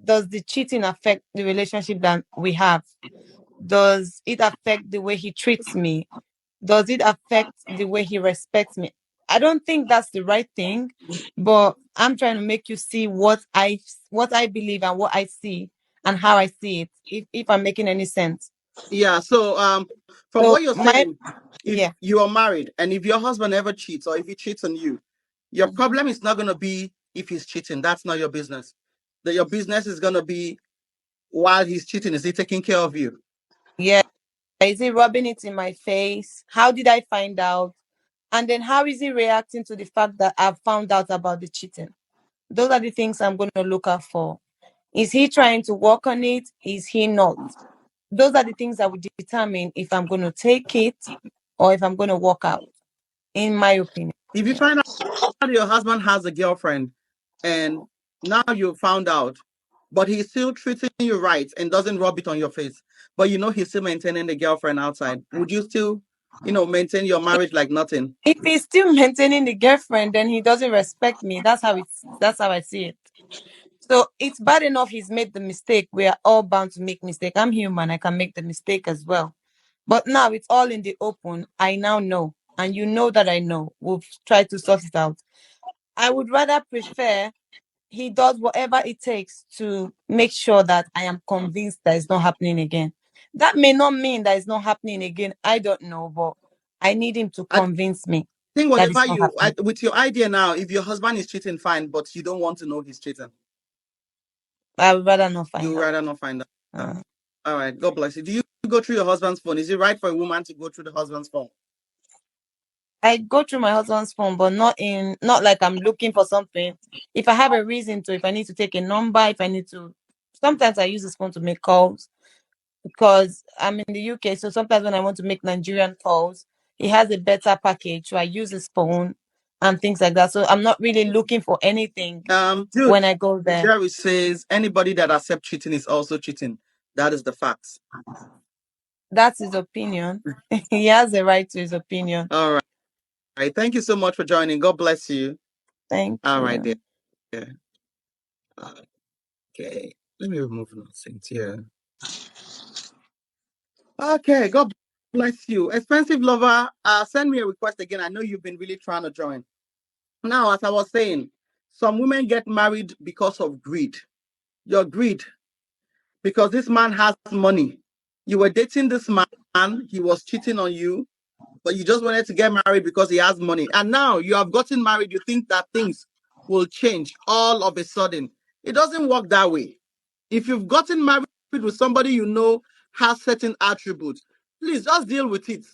does the cheating affect the relationship that we have? Does it affect the way he treats me? Does it affect the way he respects me? I don't think that's the right thing, but I'm trying to make you see what I believe and what I see and how I see it. If I'm making any sense. Yeah. So, from So what you're my saying, if yeah. you are married and if your husband ever cheats or if he cheats on you, your Mhm. problem is not going to be if he's cheating. That's not your business. That your business is going to be while he's cheating. Is he taking care of you? Yeah. Is he rubbing it in my face? How did I find out? And then how is he reacting to the fact that I've found out about the cheating? Those are the things I'm going to look out for. Is he trying to work on it? Is he not? Those are the things that would determine if I'm going to take it or if I'm going to walk out, in my opinion. If you Yeah. find out your husband has a girlfriend and now you found out, but he's still treating you right and doesn't rub it on your face, but you know he's still maintaining the girlfriend outside, would you still, maintain your marriage like nothing? If he's still maintaining the girlfriend, then he doesn't respect me. That's how I see it. So it's bad enough he's made the mistake. We are all bound to make mistake. I'm human. I can make the mistake as well. But now it's all in the open. I now know. And you know that I know. We've tried to sort it out. I would rather prefer he does whatever it takes to make sure that I am convinced that it's not happening again. That may not mean that it's not happening again. I don't know, but I need him to I convince me think that whatever it's not happening. with your idea now, if your husband is cheating, fine, but you don't want to know he's cheating. I would rather not find You out. rather not find out. Uh, All right, God bless you. Do you go through your husband's phone? Is it right for a woman to go through the husband's phone? I go through my husband's phone, but not like I'm looking for something. If I have a reason to, if I need to take a number, if I need to, sometimes I use his phone to make calls because I'm in the UK. So sometimes when I want to make Nigerian calls, he has a better package. So I use his phone and things like that. So I'm not really looking for anything Dude, when I go there. Jerry says anybody that accepts cheating is also cheating. That is the fact. That's his opinion. He has the right to his opinion. All right. All right. Thank you so much for joining. God bless you. Thank All right, you. dear. Yeah. Okay. Let me remove things here. Okay. God bless you. Expensive lover, send me a request again. I know you've been really trying to join. Now, as I was saying, some women get married because of greed. Your greed, because this man has money. You were dating this man, he was cheating on you, but you just wanted to get married because he has money. And now you have gotten married, you think that things will change all of a sudden. It doesn't work that way. If you've gotten married with somebody you know has certain attributes, please just deal with it.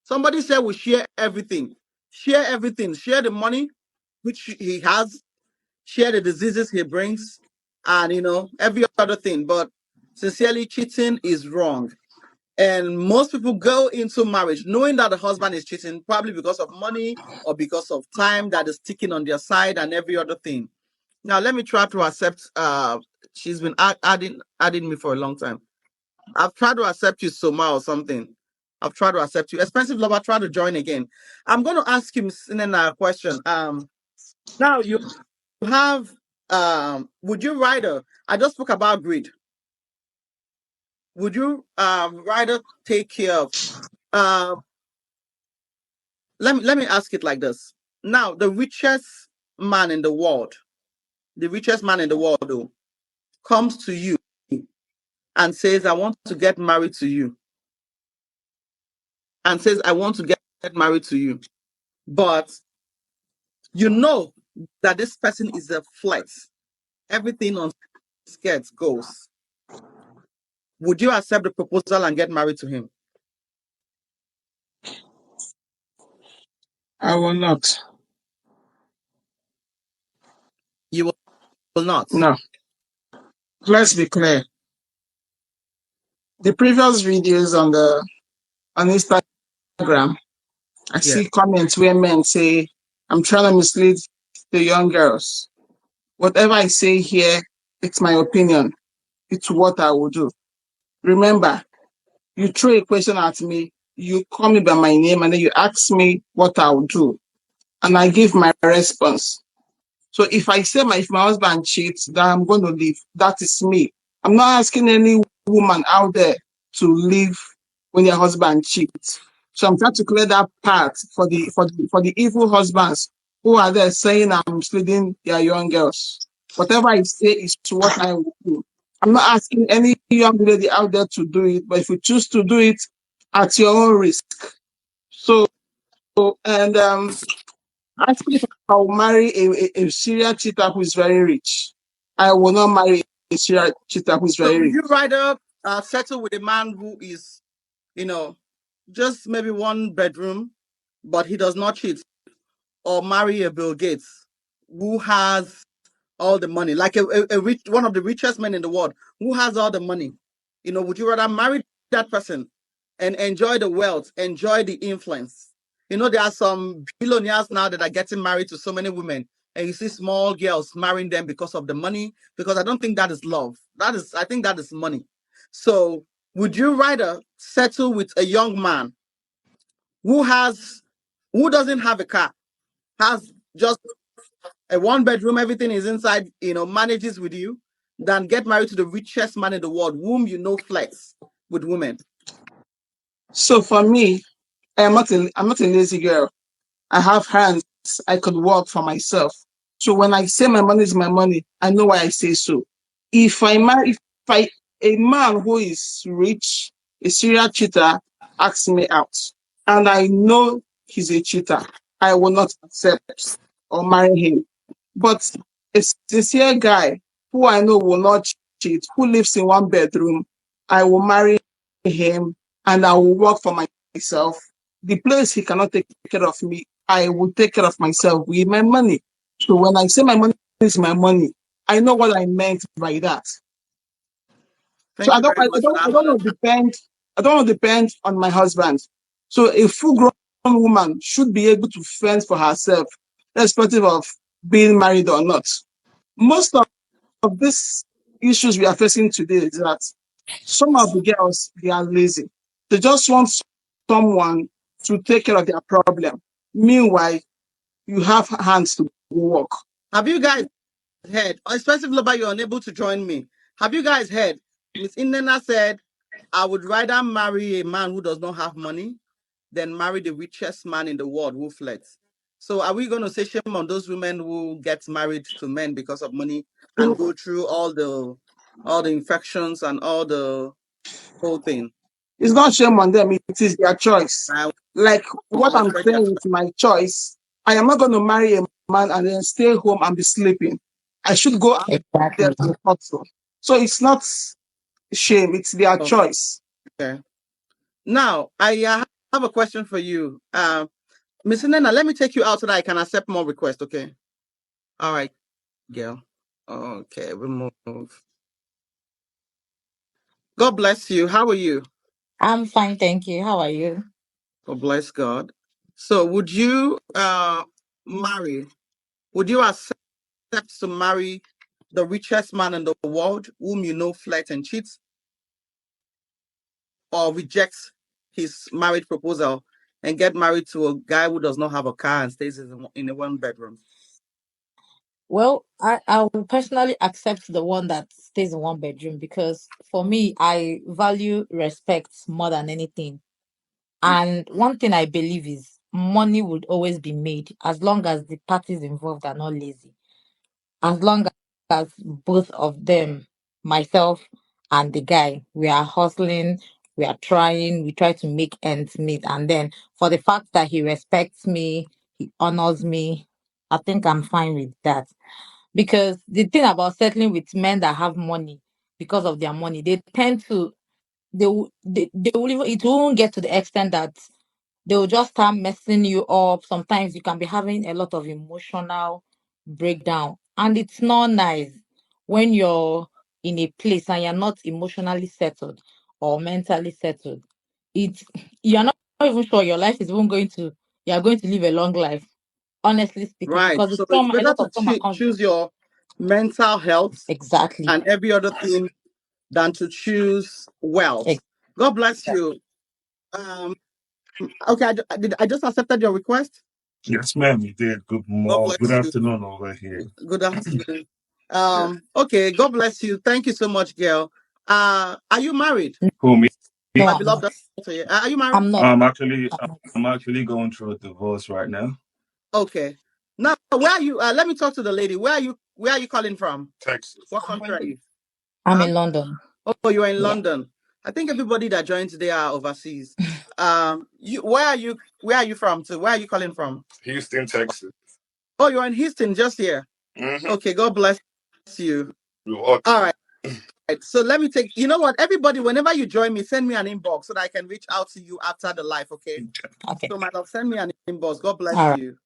Somebody said we share everything. Share everything. Share the money which he has, share the diseases he brings, and every other thing. But sincerely, cheating is wrong. And most people go into marriage knowing that the husband is cheating, probably because of money or because of time that is ticking on their side and every other thing. Now, let me try to accept. She's been adding me for a long time. I've tried to accept you, Soma, or something. I've tried to accept you. Expensive lover, try to join again. I'm going to ask him a question. Now you have would you rather? I just spoke about greed. Would you rather take care of um let me ask it like this. Now, man in the world, the richest man in the world, though, comes to you and says, I want to get married to you, and says, I want to get married to you. But you know that this person is a flex. Everything on skirts goes. Would you accept the proposal and get married to him? I will not. You will not. No. Let's be clear. The previous videos on Instagram, I Yeah. see comments where men say, I'm trying to mislead the young girls. Whatever I say here, it's my opinion. It's what I will do. Remember, you throw a question at me, you call me by my name, and then you ask me what I will do. And I give my response. So if I say if my husband cheats, then I'm going to leave. That is me. I'm not asking any woman out there to leave when their husband cheats. So I'm trying to clear that part for the evil husbands who are there saying I'm misleading their young girls. Whatever I say is what I will do. I'm not asking any young lady out there to do it, but if you choose to do it at your own risk. So and Actually, if I'll marry a serial cheater who is very rich, I will not marry a serial cheater who is So very would rich. you rather settle with a man who is, just maybe one bedroom, but he does not cheat, or marry a Bill Gates who has all the money, like a rich, one of the richest men in the world who has all the money? Would you rather marry that person and enjoy the wealth, enjoy the influence? There are some billionaires now that are getting married to so many women and you see small girls marrying them because of the money, because I don't think that is love. I think that is money. So would you rather settle with a young man who has, who doesn't have a car, has just a one bedroom, everything is inside, manages with you, than get married to the richest man in the world, whom flex with women? So for me, I'm not a lazy girl. I have hands. I could work for myself. So when I say my money is my money, I know why I say so. If I a man who is rich, a serial cheater, asks me out, and I know he's a cheater, I will not accept or marry him. But a sincere guy who I know will not cheat, who lives in one bedroom, I will marry him and I will work for myself. The place he cannot take care of me, I will take care of myself with my money. So when I say my money is my money, I know what I meant by that. So Thank you very much for that. I don't want to depend. I don't want to depend on my husband. So a full-grown woman should be able to fend for herself, irrespective of being married or not. Most of these issues we are facing today is that some of the girls, they are lazy. They just want someone to take care of their problem. Meanwhile, you have hands to work. Have you guys heard, especially Loba, you're unable to join me. Have you guys heard? Miss Indena said, I would rather marry a man who does not have money than marry the richest man in the world who flirts. So are we going to say shame on those women who get married to men because of money and go through all the infections and all the whole thing? It's not shame on them, it is their choice. I Like what I'm respect their saying is my choice. I am not going to marry a man and then stay home and be sleeping. I should go out there Exactly. to hustle. So it's not shame, it's their choice. choice. Okay. Now, I have a question for you. Miss Nena, let me take you out so that I can accept more requests, okay? All right, girl. Okay, remove. God bless you. How are you? I'm fine, thank you. How are you? Oh, bless God. So, would you marry? Would you accept to marry the richest man in the world, whom you know flirt and cheats, or reject his marriage proposal and get married to a guy who does not have a car and stays in a one bedroom? Well, I will personally accept the one that stays in one bedroom because for me, I value respect more than anything. And one thing I believe is money would always be made as long as the parties involved are not lazy. As long as both of them, myself and the guy, we are hustling, we are trying, we try to make ends meet. And then for the fact that he respects me, he honors me, I think I'm fine with that. Because the thing about settling with men that have money because of their money, they tend to they will even, it won't get to the extent that they will just start messing you up. Sometimes you can be having a lot of emotional breakdown, and it's not nice when you're in a place and you're not emotionally settled or mentally settled. It's you're not even sure your life is even going to you're going to live a long life, honestly speaking, Right. because the So it's trauma, a better lot to of trauma comes choose your mental health exactly. and every other thing than to choose wealth. God bless you. Um, okay, I just accepted your request. Yes, ma'am, you did. God Good bless you. afternoon over here. Good afternoon. Okay, God bless you. Thank you so much, girl. Are you married? Who me? No, My I'm beloved. not. Are you married? I'm not. I'm actually I'm not. I'm actually going through a divorce right now. Okay. Now, where are you? Let me talk to the lady. Where are you? Where are you calling from? Texas. What country are you? I'm Huh? in London. Oh, you're in Yeah. London. I think everybody that joined today are overseas. Where are you? Where are you from? To where are you calling from? Houston, Texas. Oh, you're in Houston, just here. Mm-hmm. Okay, God bless you. You're welcome. All right. So let me take. You know what? Everybody, whenever you join me, send me an inbox so that I can reach out to you after the live. Okay. Okay. So, my love, send me an inbox. God bless All right. you.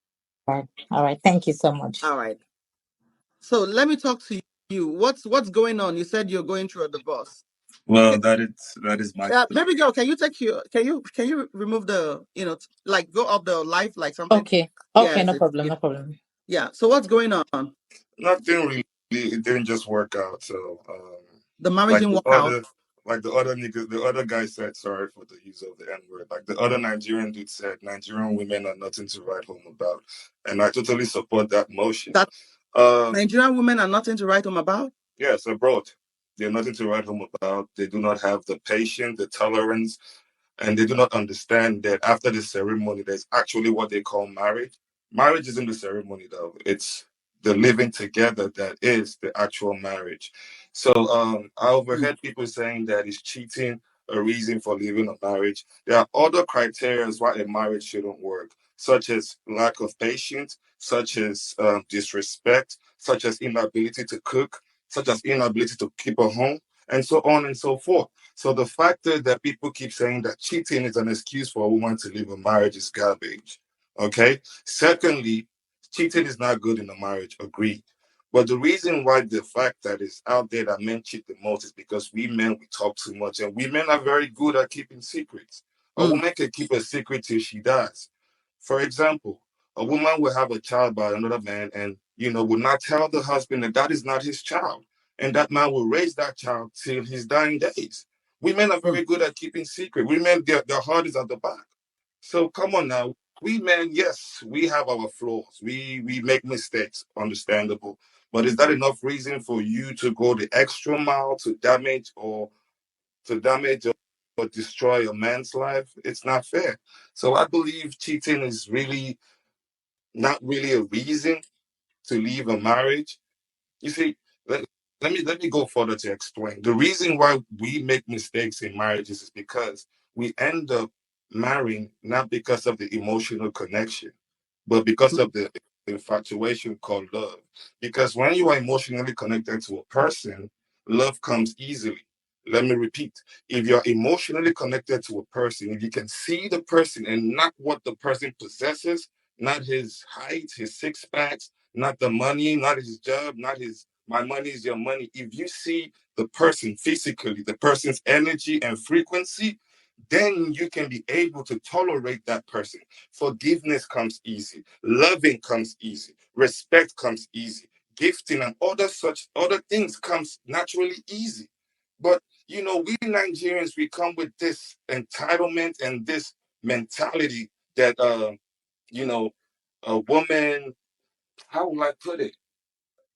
All right. All right. Thank you so much. All right. So let me talk to you. What's going on? You said you're going through a divorce. Well, Okay. that is my Baby girl, can you remove the like go up the live like something? Okay. Okay. No Yes, problem. it's No problem. Yeah. So what's going on? Nothing really. It didn't just work out. So, The marriage like didn't the work out. other, like the other niggas, the other guy said, sorry for the use of the N word. Like the other Nigerian dude said, Nigerian women are nothing to write home about, and I totally support that motion. That Um, Nigerian women are nothing to write home about. yes, abroad, they're nothing to write home about. They do not have the patience, the tolerance, and they do not understand that after the ceremony, there's actually what they call marriage. Marriage isn't the ceremony, though. It's the living together that is the actual marriage. So I Mm. overheard people saying that is cheating a reason for leaving a marriage. There are other criteria why a marriage shouldn't work, such as lack of patience, such as disrespect, such as inability to cook, such as inability to keep a home, and so on and so forth. So the fact that people keep saying that cheating is an excuse for a woman to leave a marriage is garbage. Okay. Secondly, cheating is not good in a marriage. Agreed. But the reason why the fact that it's out there that men cheat the most is because we men we talk too much, and women are very good at keeping secrets. A Mm. woman can keep a secret till she dies. For example, a woman will have a child by another man, and will not tell the husband that that is not his child, and that man will raise that child till his dying days. Women are Mm. very good at keeping secret. Women, their heart is at the back. So come on now. We men, yes, we have our flaws. We make mistakes, understandable. But is that enough reason for you to go the extra mile to damage or destroy a man's life? It's not fair. So I believe cheating is really not really a reason to leave a marriage. You see, let me go further to explain. The reason why we make mistakes in marriages is because we end up marrying not because of the emotional connection, but because of the infatuation called love. Because when you are emotionally connected to a person, love comes easily. Let me repeat. If you're emotionally connected to a person, if you can see the person and not what the person possesses, not his height, his six packs, not the money, not his job, not his my money is your money. If you see the person physically, the person's energy and frequency, then you can be able to tolerate that person. Forgiveness comes easy, loving comes easy, respect comes easy, gifting and other things comes naturally easy. But we Nigerians, we come with this entitlement and this mentality that you know, a woman, how will I put it?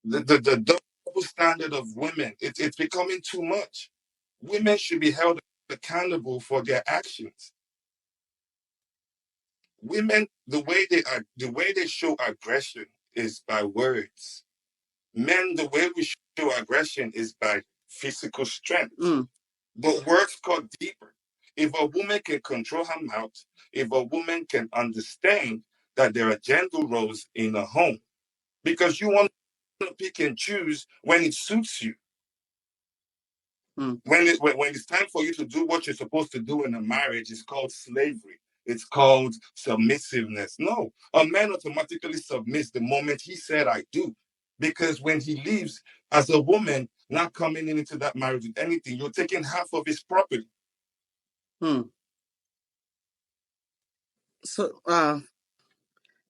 The double standard of women, it's becoming too much. Women should be held accountable for their actions. Women, the way they show aggression is by words. Men, the way we show aggression is by physical strength. Mm. But words cut deeper. If a woman can control her mouth, if a woman can understand that there are gender roles in a home, because you want to pick and choose when it suits you. Mm. When it's time for you to do what you're supposed to do in a marriage, it's called slavery. It's called submissiveness. No, a man automatically submits the moment he said I do. Because when he leaves as a woman, not coming into that marriage with anything, you're taking half of his property. Mm. So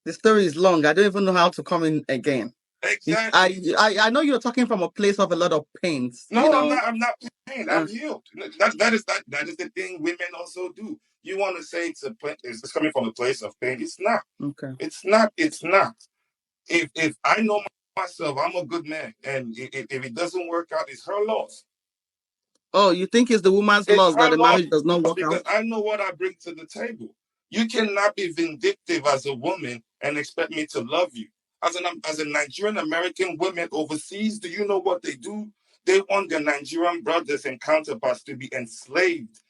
the story is long. I don't even know how to come in again. Exactly. I know you're talking from a place of a lot of pains. No, I'm not pain. Uh, I'm healed. That is the thing women also do. You want to say it's coming from a place of pain. It's not. okay. It's not. It's not. If I know myself, I'm a good man, and if it doesn't work out, it's her loss. Oh, you think it's the woman's It's loss that her the loss marriage does not work because out? I know what I bring to the table. You cannot be vindictive as a woman and expect me to love you. As a Nigerian American woman overseas, do you know what they do? They want their Nigerian brothers and counterparts to be enslaved,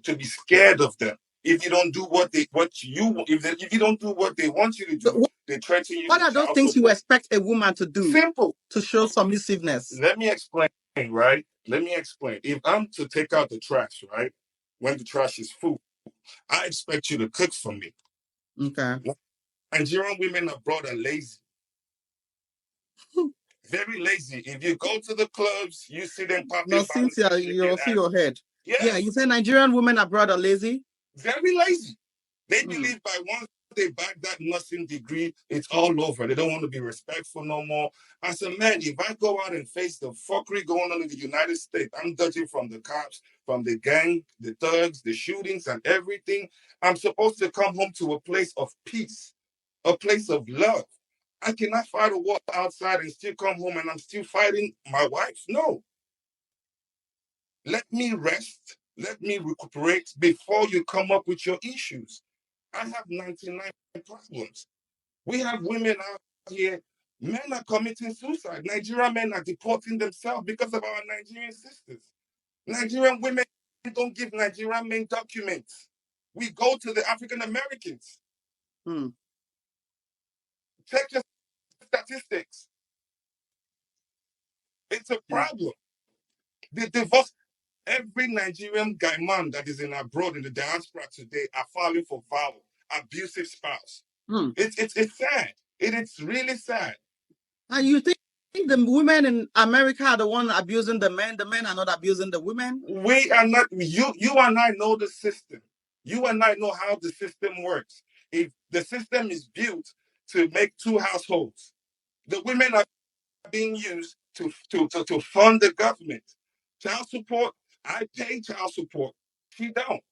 to be scared of them. If you don't do if you don't do what they want you to So do, they threaten you what with are those child things you support. expect a woman to do Simple. to show submissiveness? Let me explain, right? Let me explain. If I'm to take out the trash, right? When the trash is full, I expect you to cook for me. Okay. Nigerian women abroad are lazy, very lazy. If you go to the clubs, you see them No, popping bottles Cynthia, and shaking you'll see ass. your head. Yeah, you Yes, say Nigerian women abroad are lazy? very lazy. They Mm. believe by one they back that nursing degree, it's all over. They don't want to be respectful no more. As a man, if I go out and face the fuckery going on in the United States, I'm dodging from the cops, from the gang, the thugs, the shootings, and everything. I'm supposed to come home to a place of peace, a place of love. I cannot fight a war outside and still come home and I'm still fighting my wife. No. Let me rest. Let me recuperate before you come up with your issues. I have 99 problems. We have women out here, men are committing suicide. Nigerian men are deporting themselves because of our Nigerian sisters. Nigerian women don't give Nigerian men documents. We go to the African Americans. Hmm. Check your statistics. It's a Yeah. problem. The divorce, every Nigerian guy man that is in abroad in the diaspora today are filing for violence, abusive spouse. Hmm. It's sad. It's really sad. And you think the women in America are the one abusing the men? The men are not abusing the women? We are not, you and I know the system. You and I know how the system works. If the system is built to make two households, the women are being used to fund the government. Child support, I pay child support. She don't.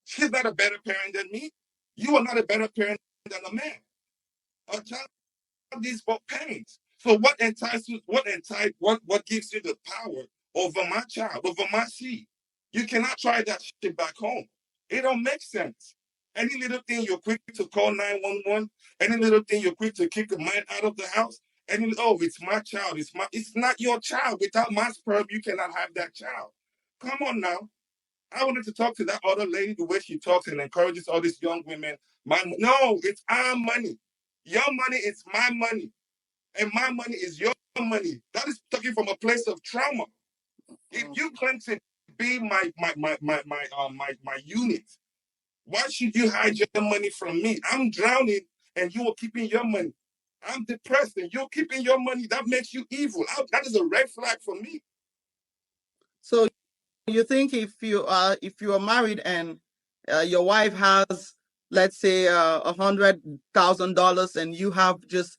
She's not a better parent than me. You are not a better parent than a man. A child needs both parents. So what gives you the power over my child, over my seed? You cannot try that shit back home. It don't make sense. Any little thing you're quick to call 911, any little thing you're quick to kick a man out of the house, it's my child, it's not your child. Without my sperm, you cannot have that child. Come on now. I wanted to talk to that other lady the way she talks and encourages all these young women. No, it's our money. Your money is my money, and my money is your money. That is talking from a place of trauma. If you claim to be my unit, why should you hide your money from me? I'm drowning, and you are keeping your money. I'm depressed, and you're keeping your money. That makes you evil. That is a red flag for me. So you think if you are married and your wife has, let's say, $100,000 and you have just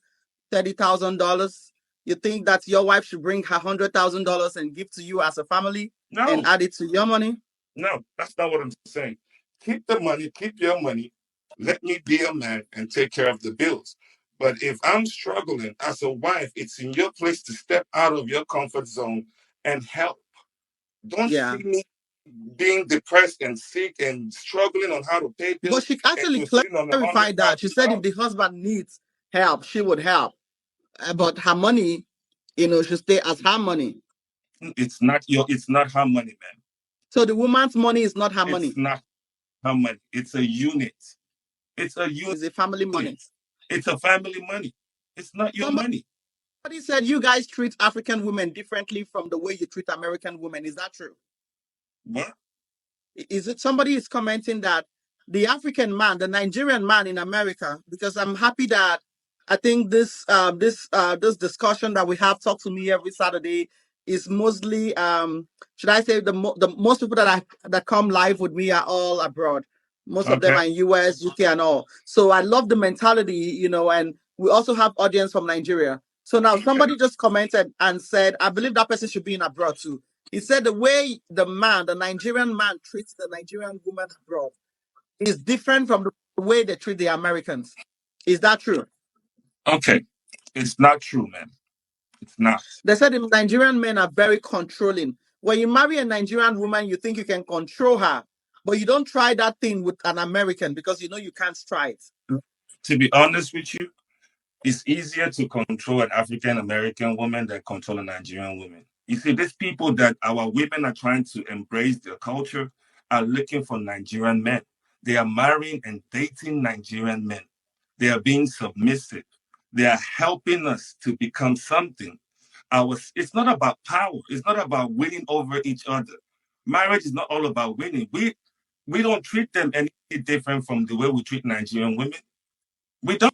$30,000, you think that your wife should bring her $100,000 and give to you as a family and No, add it to your money? no, that's not what I'm saying. Keep the money, keep your money. Let me be a man and take care of the bills. But if I'm struggling as a wife, it's in your place to step out of your comfort zone and help. Don't Yeah. see me being depressed and sick and struggling on how to pay But bills, she and actually you're sitting on a hundred clarified that. She thousand said if dollars. the husband needs help, she would help. But her money, should stay as her money. It's not her money, man. So the woman's money is not her It's money. not her money. It's a unit. It's a It's a family unit. money. It's a family money. It's not your Somebody money. said you guys treat African women differently from the way you treat American women. Is that true? What? Is it somebody is commenting that the African man, the Nigerian man in America? Because I'm happy that I think this discussion that we have, talk to me every Saturday, is mostly should I say the most people that come live with me are all abroad. Most of them Okay. are in US, UK, and all. So I love the mentality, and we also have audience from Nigeria. So now Okay. somebody just commented and said, I believe that person should be in abroad too. He said the way the Nigerian man treats the Nigerian woman abroad is different from the way they treat the Americans. Is that true? Okay. It's not true, man. It's not. They said the Nigerian men are very controlling. When you marry a Nigerian woman, you think you can control her, but you don't try that thing with an American because you know you can't try it. To be honest with you, it's easier to control an African American woman than control a Nigerian woman. You see, these people that our women are trying to embrace their culture are looking for Nigerian men. They are marrying and dating Nigerian men. They are being submissive. They are helping us to become something. It's not about power. It's not about winning over each other. Marriage is not all about winning. We don't treat them any different from the way we treat Nigerian women. We don't.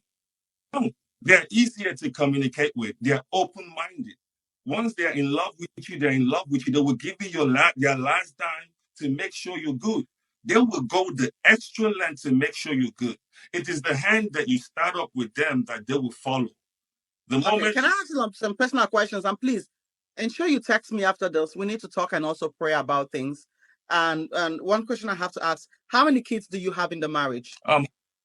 They're easier to communicate with. They're open-minded. Once they're in love with you, they're in love with you. They will give you their last time to make sure you're good. They will go the extra length to make sure you're good. It is the hand that you start up with them that they will follow. The Okay, moment can I ask you some personal questions? And please ensure you text me after this. We need to talk and also pray about things. And one question I have to ask: how many kids do you have in the marriage? I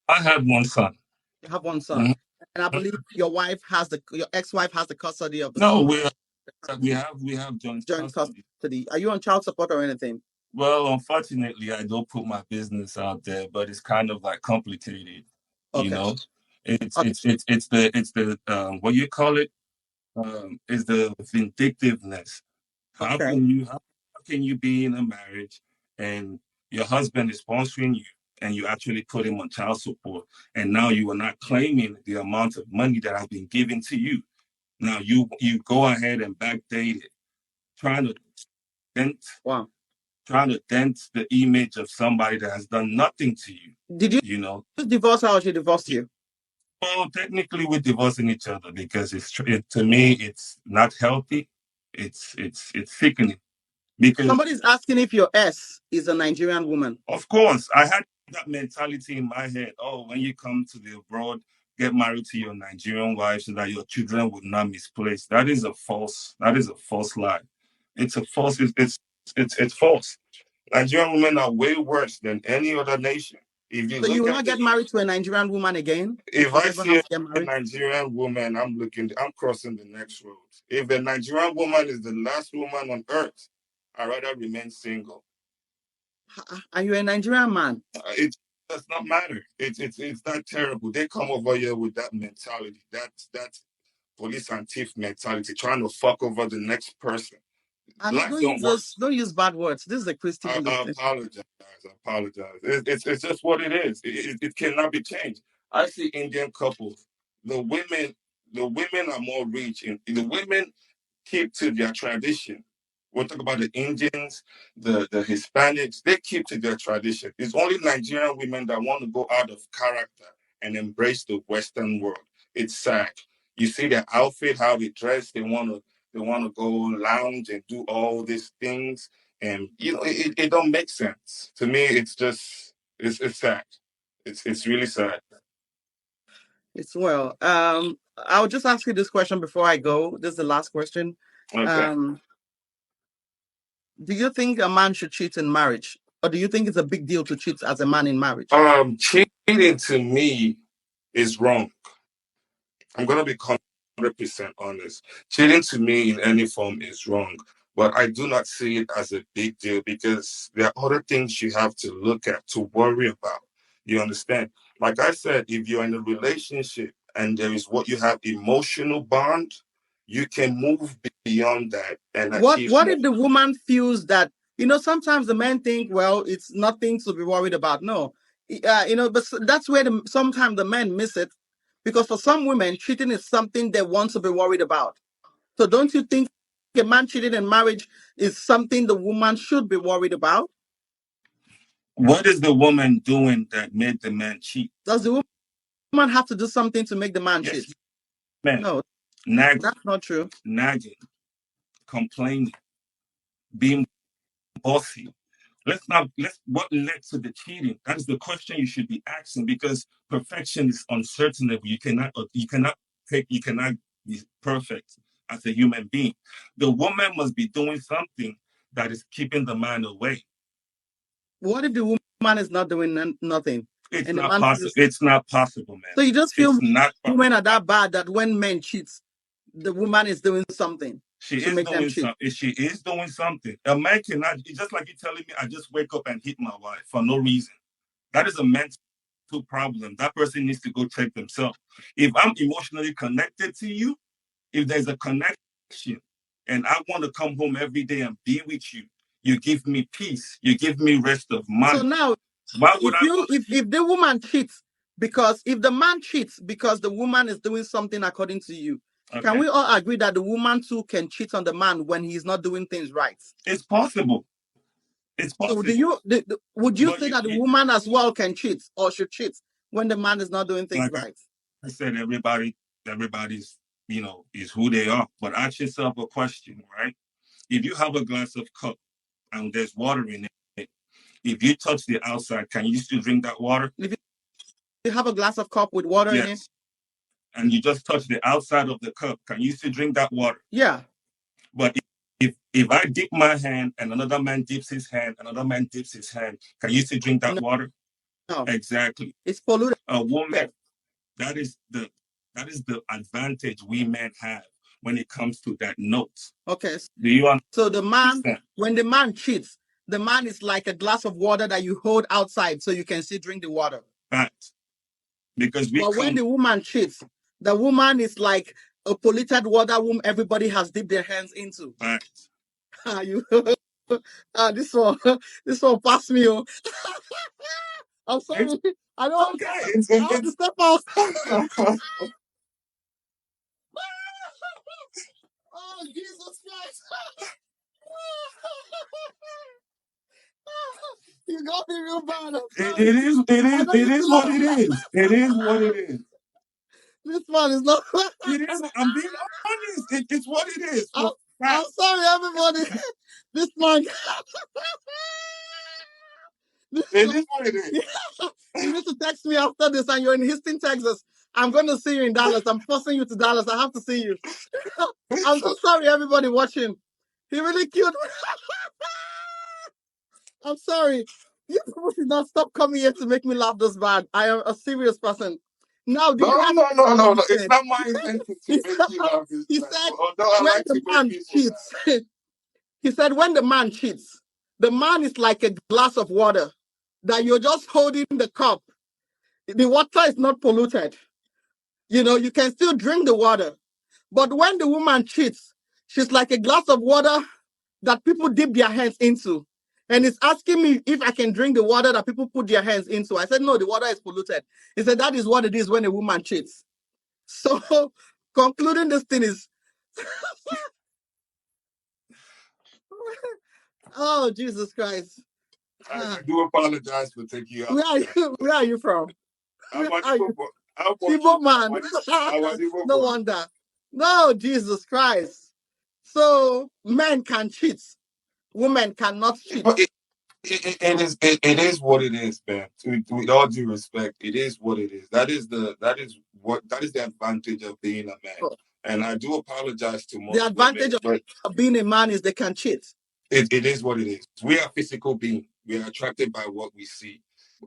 had one son. You have one son, and I believe your ex-wife has the custody of the No, son. we have joint Joint custody. custody. Are you on child support or anything? Well, unfortunately, I don't put my business out there, but it's kind of like complicated. You Okay. know, it's Okay. it's the what you call it is the vindictiveness. Okay. How can you be in a marriage and your husband is sponsoring you and you actually put him on child support and now you are not claiming the amount of money that has been given to you. Now you go ahead and backdate it, trying to dent Wow. trying to dent the image of somebody that has done nothing to you. Did you You know. divorce her or she divorced you? Well, technically, we're divorcing each other because to me it's not healthy. It's sickening because Somebody's asking if your S is a Nigerian woman. of course I had that mentality in my head. Oh, when you come to the abroad, get married to your Nigerian wife so that your children would not misplace. That is a false lie. It's a false. It's false. Nigerian women are way worse than any other nation. If you So you look will at not get married to a Nigerian woman again? if You I never see have to get a married? Nigerian woman, I'm crossing the next road. If a Nigerian woman is the last woman on earth, I'd rather remain single. And you're a Nigerian man. It does not matter. It's that terrible. They come over here with that mentality, that police and thief mentality, trying to fuck over the next person. And Life don't work. don't use bad words. This is a Christian I thing. apologize. I apologize. It's just what it is. It cannot be changed. I see Indian couples. The women the women are more rich, and the women keep to their tradition. We'll talk about the Indians, the Hispanics. They keep to their tradition. It's only Nigerian women that want to go out of character and embrace the Western world. It's sad. You see their outfit, how they dress. They want to go lounge and do all these things, and it don't make sense to me. It's sad. It's really sad. It's well. I'll just ask you this question before I go. This is the last question. Okay. Um, do you think a man should cheat in marriage? Or do you think it's a big deal to cheat as a man in marriage? Cheating to me is wrong. I'm gonna be 100% honest. Cheating to me in any form is wrong, but I do not see it as a big deal because there are other things you have to look at to worry about. You understand? Like I said, if you're in a relationship and there is what you have emotional bond, you can move beyond that and achieve What more. if the woman feels that, sometimes the men think, well, it's nothing to be worried about. No, but that's where sometimes the men miss it, because for some women, cheating is something they want to be worried about. So don't you think a man cheating in marriage is something the woman should be worried about? What is the woman doing that made the man cheat? Does the woman have to do something to make the man Yes, cheat? man. No, Nagging, that's not true. complaining, being bossy. Let's what led to the cheating? That is the question you should be asking, because perfection is uncertainable. You cannot be perfect as a human being. The woman must be doing something that is keeping the man away. What if the woman is not doing nothing? It's And the not man possible. feels, It's not possible, man. so you just feel It's not women are that bad that when men cheat, the woman is doing something She to is make them doing cheat. something. She is doing something. A man cannot. It's just like you telling me, I just wake up and hit my wife for no reason. That is a mental problem. That person needs to go check themselves. If I'm emotionally connected to you, if there's a connection, and I want to come home every day and be with you, you give me peace. You give me rest of So mind. now, Why would if I you want to cheat? if the woman cheats, because if the man cheats because the woman is doing something according to you, can Okay, we all agree that the woman too can cheat on the man when he's not doing things right? it's possible. It's So possible. would you But say that the woman as well can cheat or should cheat when the man is not doing things like right? I said, everybody's is who they are. But ask yourself a question, right? If you have a glass of cup and there's water in it, If you touch the outside, can you still drink that water? If you have a glass of cup with water in it, Yes. And you just touch the outside of the cup, can you still drink that water? yeah. But if I dip my hand and another man dips his hand, another man dips his hand, can you still drink that No, water? no. Exactly. It's polluted. A woman, that is the advantage we men have when it comes to that note. Okay. Do you understand? So the man, when the man cheats, the man is like a glass of water that you hold outside so you can still drink the water. Fact. Because we But when the woman cheats, the woman is like a polluted water whom everybody has dipped their hands into. Fact. You this one passed me. Oh. I'm sorry. I don't Okay. I want to step out. Oh, Jesus Christ. You got me real bad. It is what it is. It is what it is. This man is not. It is. I'm being honest. It's what it is. I'm sorry, everybody. This man. It is what it is. You need to text me after this, and you're in Houston, Texas. I'm going to see you in Dallas. I'm forcing you to Dallas. I have to see you. I'm so sorry, everybody watching. He really killed me. I'm sorry. You people should not stop coming here to make me laugh this bad. I am a serious person. Now, no. It's not my intention to make you laugh. He said, although I when like the to man make people laugh. cheats, he said, when the man cheats, the man is like a glass of water that you're just holding the cup. The water is not polluted. You know, you can still drink the water. But when the woman cheats, she's like a glass of water that people dip their hands into. And it's asking me if I can drink the water that people put their hands into. I said, no, the water is polluted. He said, that is what it is when a woman cheats. So, concluding this thing is, oh, Jesus Christ. I do apologize for taking you out. Where are you from? I'm Igbo man. No wonder. No, Jesus Christ. So, men can cheat. Women cannot cheat. But it is what it is, man. With all due respect, it is what it is. That is the advantage of being a man. And I do apologize to most. The advantage of being a man is they can cheat. It is what it is. We are physical beings. We are attracted by what we see.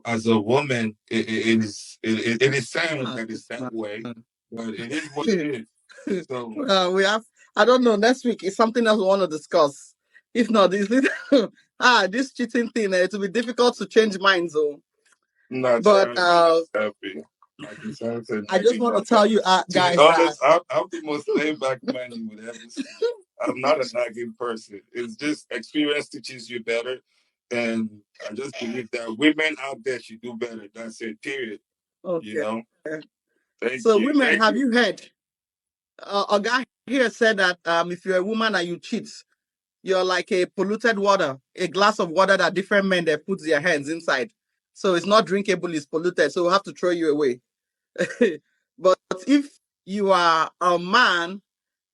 As a woman, it is sad that it's that way, but it is what it is. So we have. I don't know. Next week is something else we want to discuss. If not, this cheating thing, it will be difficult to change minds, though. But happy. I just want to tell you, guys. To be honest, I'm the most laid back man you would ever see. I'm not a nagging person. It's just experience teaches you better. And I just believe that women out there should do better. That's it, period. Okay. You know? Thank you. Women, have you heard? A guy here said that if you're a woman and you cheat, you're like a polluted water, a glass of water that different men they put their hands inside. So it's not drinkable, it's polluted. So we'll have to throw you away. But if you are a man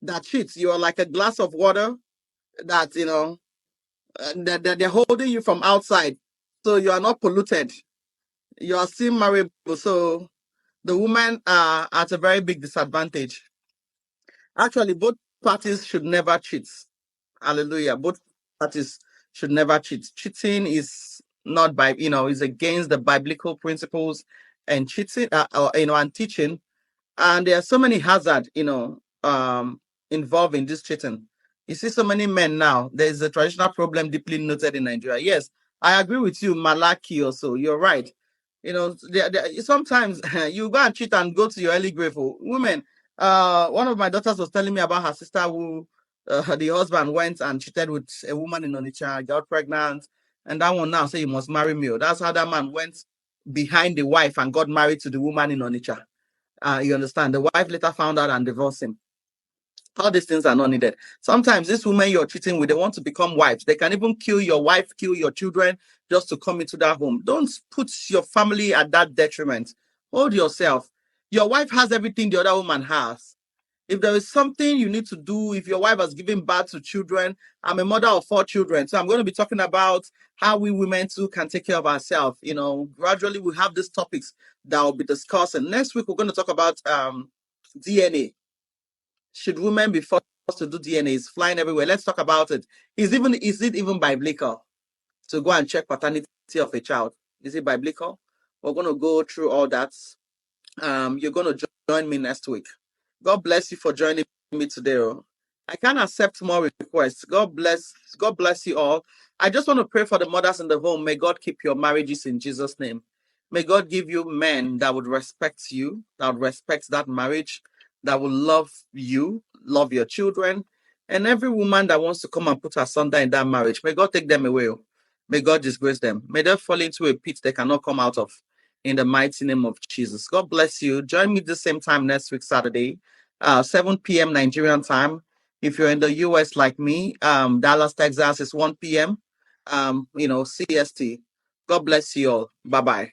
that cheats, you're like a glass of water that, you know, that they're holding you from outside. So you are not polluted. You are still marriable. So the women are at a very big disadvantage. Actually, both parties should never cheat. Hallelujah. Both parties should never cheat. Cheating is not by, you know, is against the biblical principles and cheating, and teaching. And there are so many hazards, involved in this cheating. You see so many men now. There is a traditional problem deeply noted in Nigeria. Yes, I agree with you, Malaki, also. You're right. You know, sometimes you go and cheat and go to your early grave. Women, one of my daughters was telling me about her sister who the husband went and cheated with a woman in Onitsha, got pregnant, and that one now say you must marry me. That's how that man went behind the wife and got married to the woman in Onitsha. You understand? The wife later found out and divorced him. All these things are not needed. Sometimes these women you're cheating with, they want to become wives. They can even kill your wife, kill your children just to come into that home. Don't put your family at that detriment. Hold yourself. Your wife has everything the other woman has. If there is something you need to do, if your wife has given birth to children, I'm a mother of 4 children. So I'm going to be talking about how we women too can take care of ourselves. You know, gradually we have these topics that will be discussed. And next week we're going to talk about DNA. Should women be forced to do DNA? It's flying everywhere. Let's talk about it. Is it even biblical to go and check paternity of a child? Is it biblical? We're going to go through all that. You're going to join me next week. God bless you for joining me today. Oh. I can't accept more requests. God bless. God bless you all. I just want to pray for the mothers in the home. May God keep your marriages in Jesus' name. May God give you men that would respect you, that would respect that marriage, that will love you, love your children, and every woman that wants to come and put asunder in that marriage. May God take them away. Oh. May God disgrace them. May they fall into a pit they cannot come out of. In the mighty name of Jesus. God bless you. Join me the same time next week, Saturday, 7 p.m. Nigerian time. If you're in the US like me, Dallas, Texas is 1 p.m. CST. God bless you all. Bye-bye.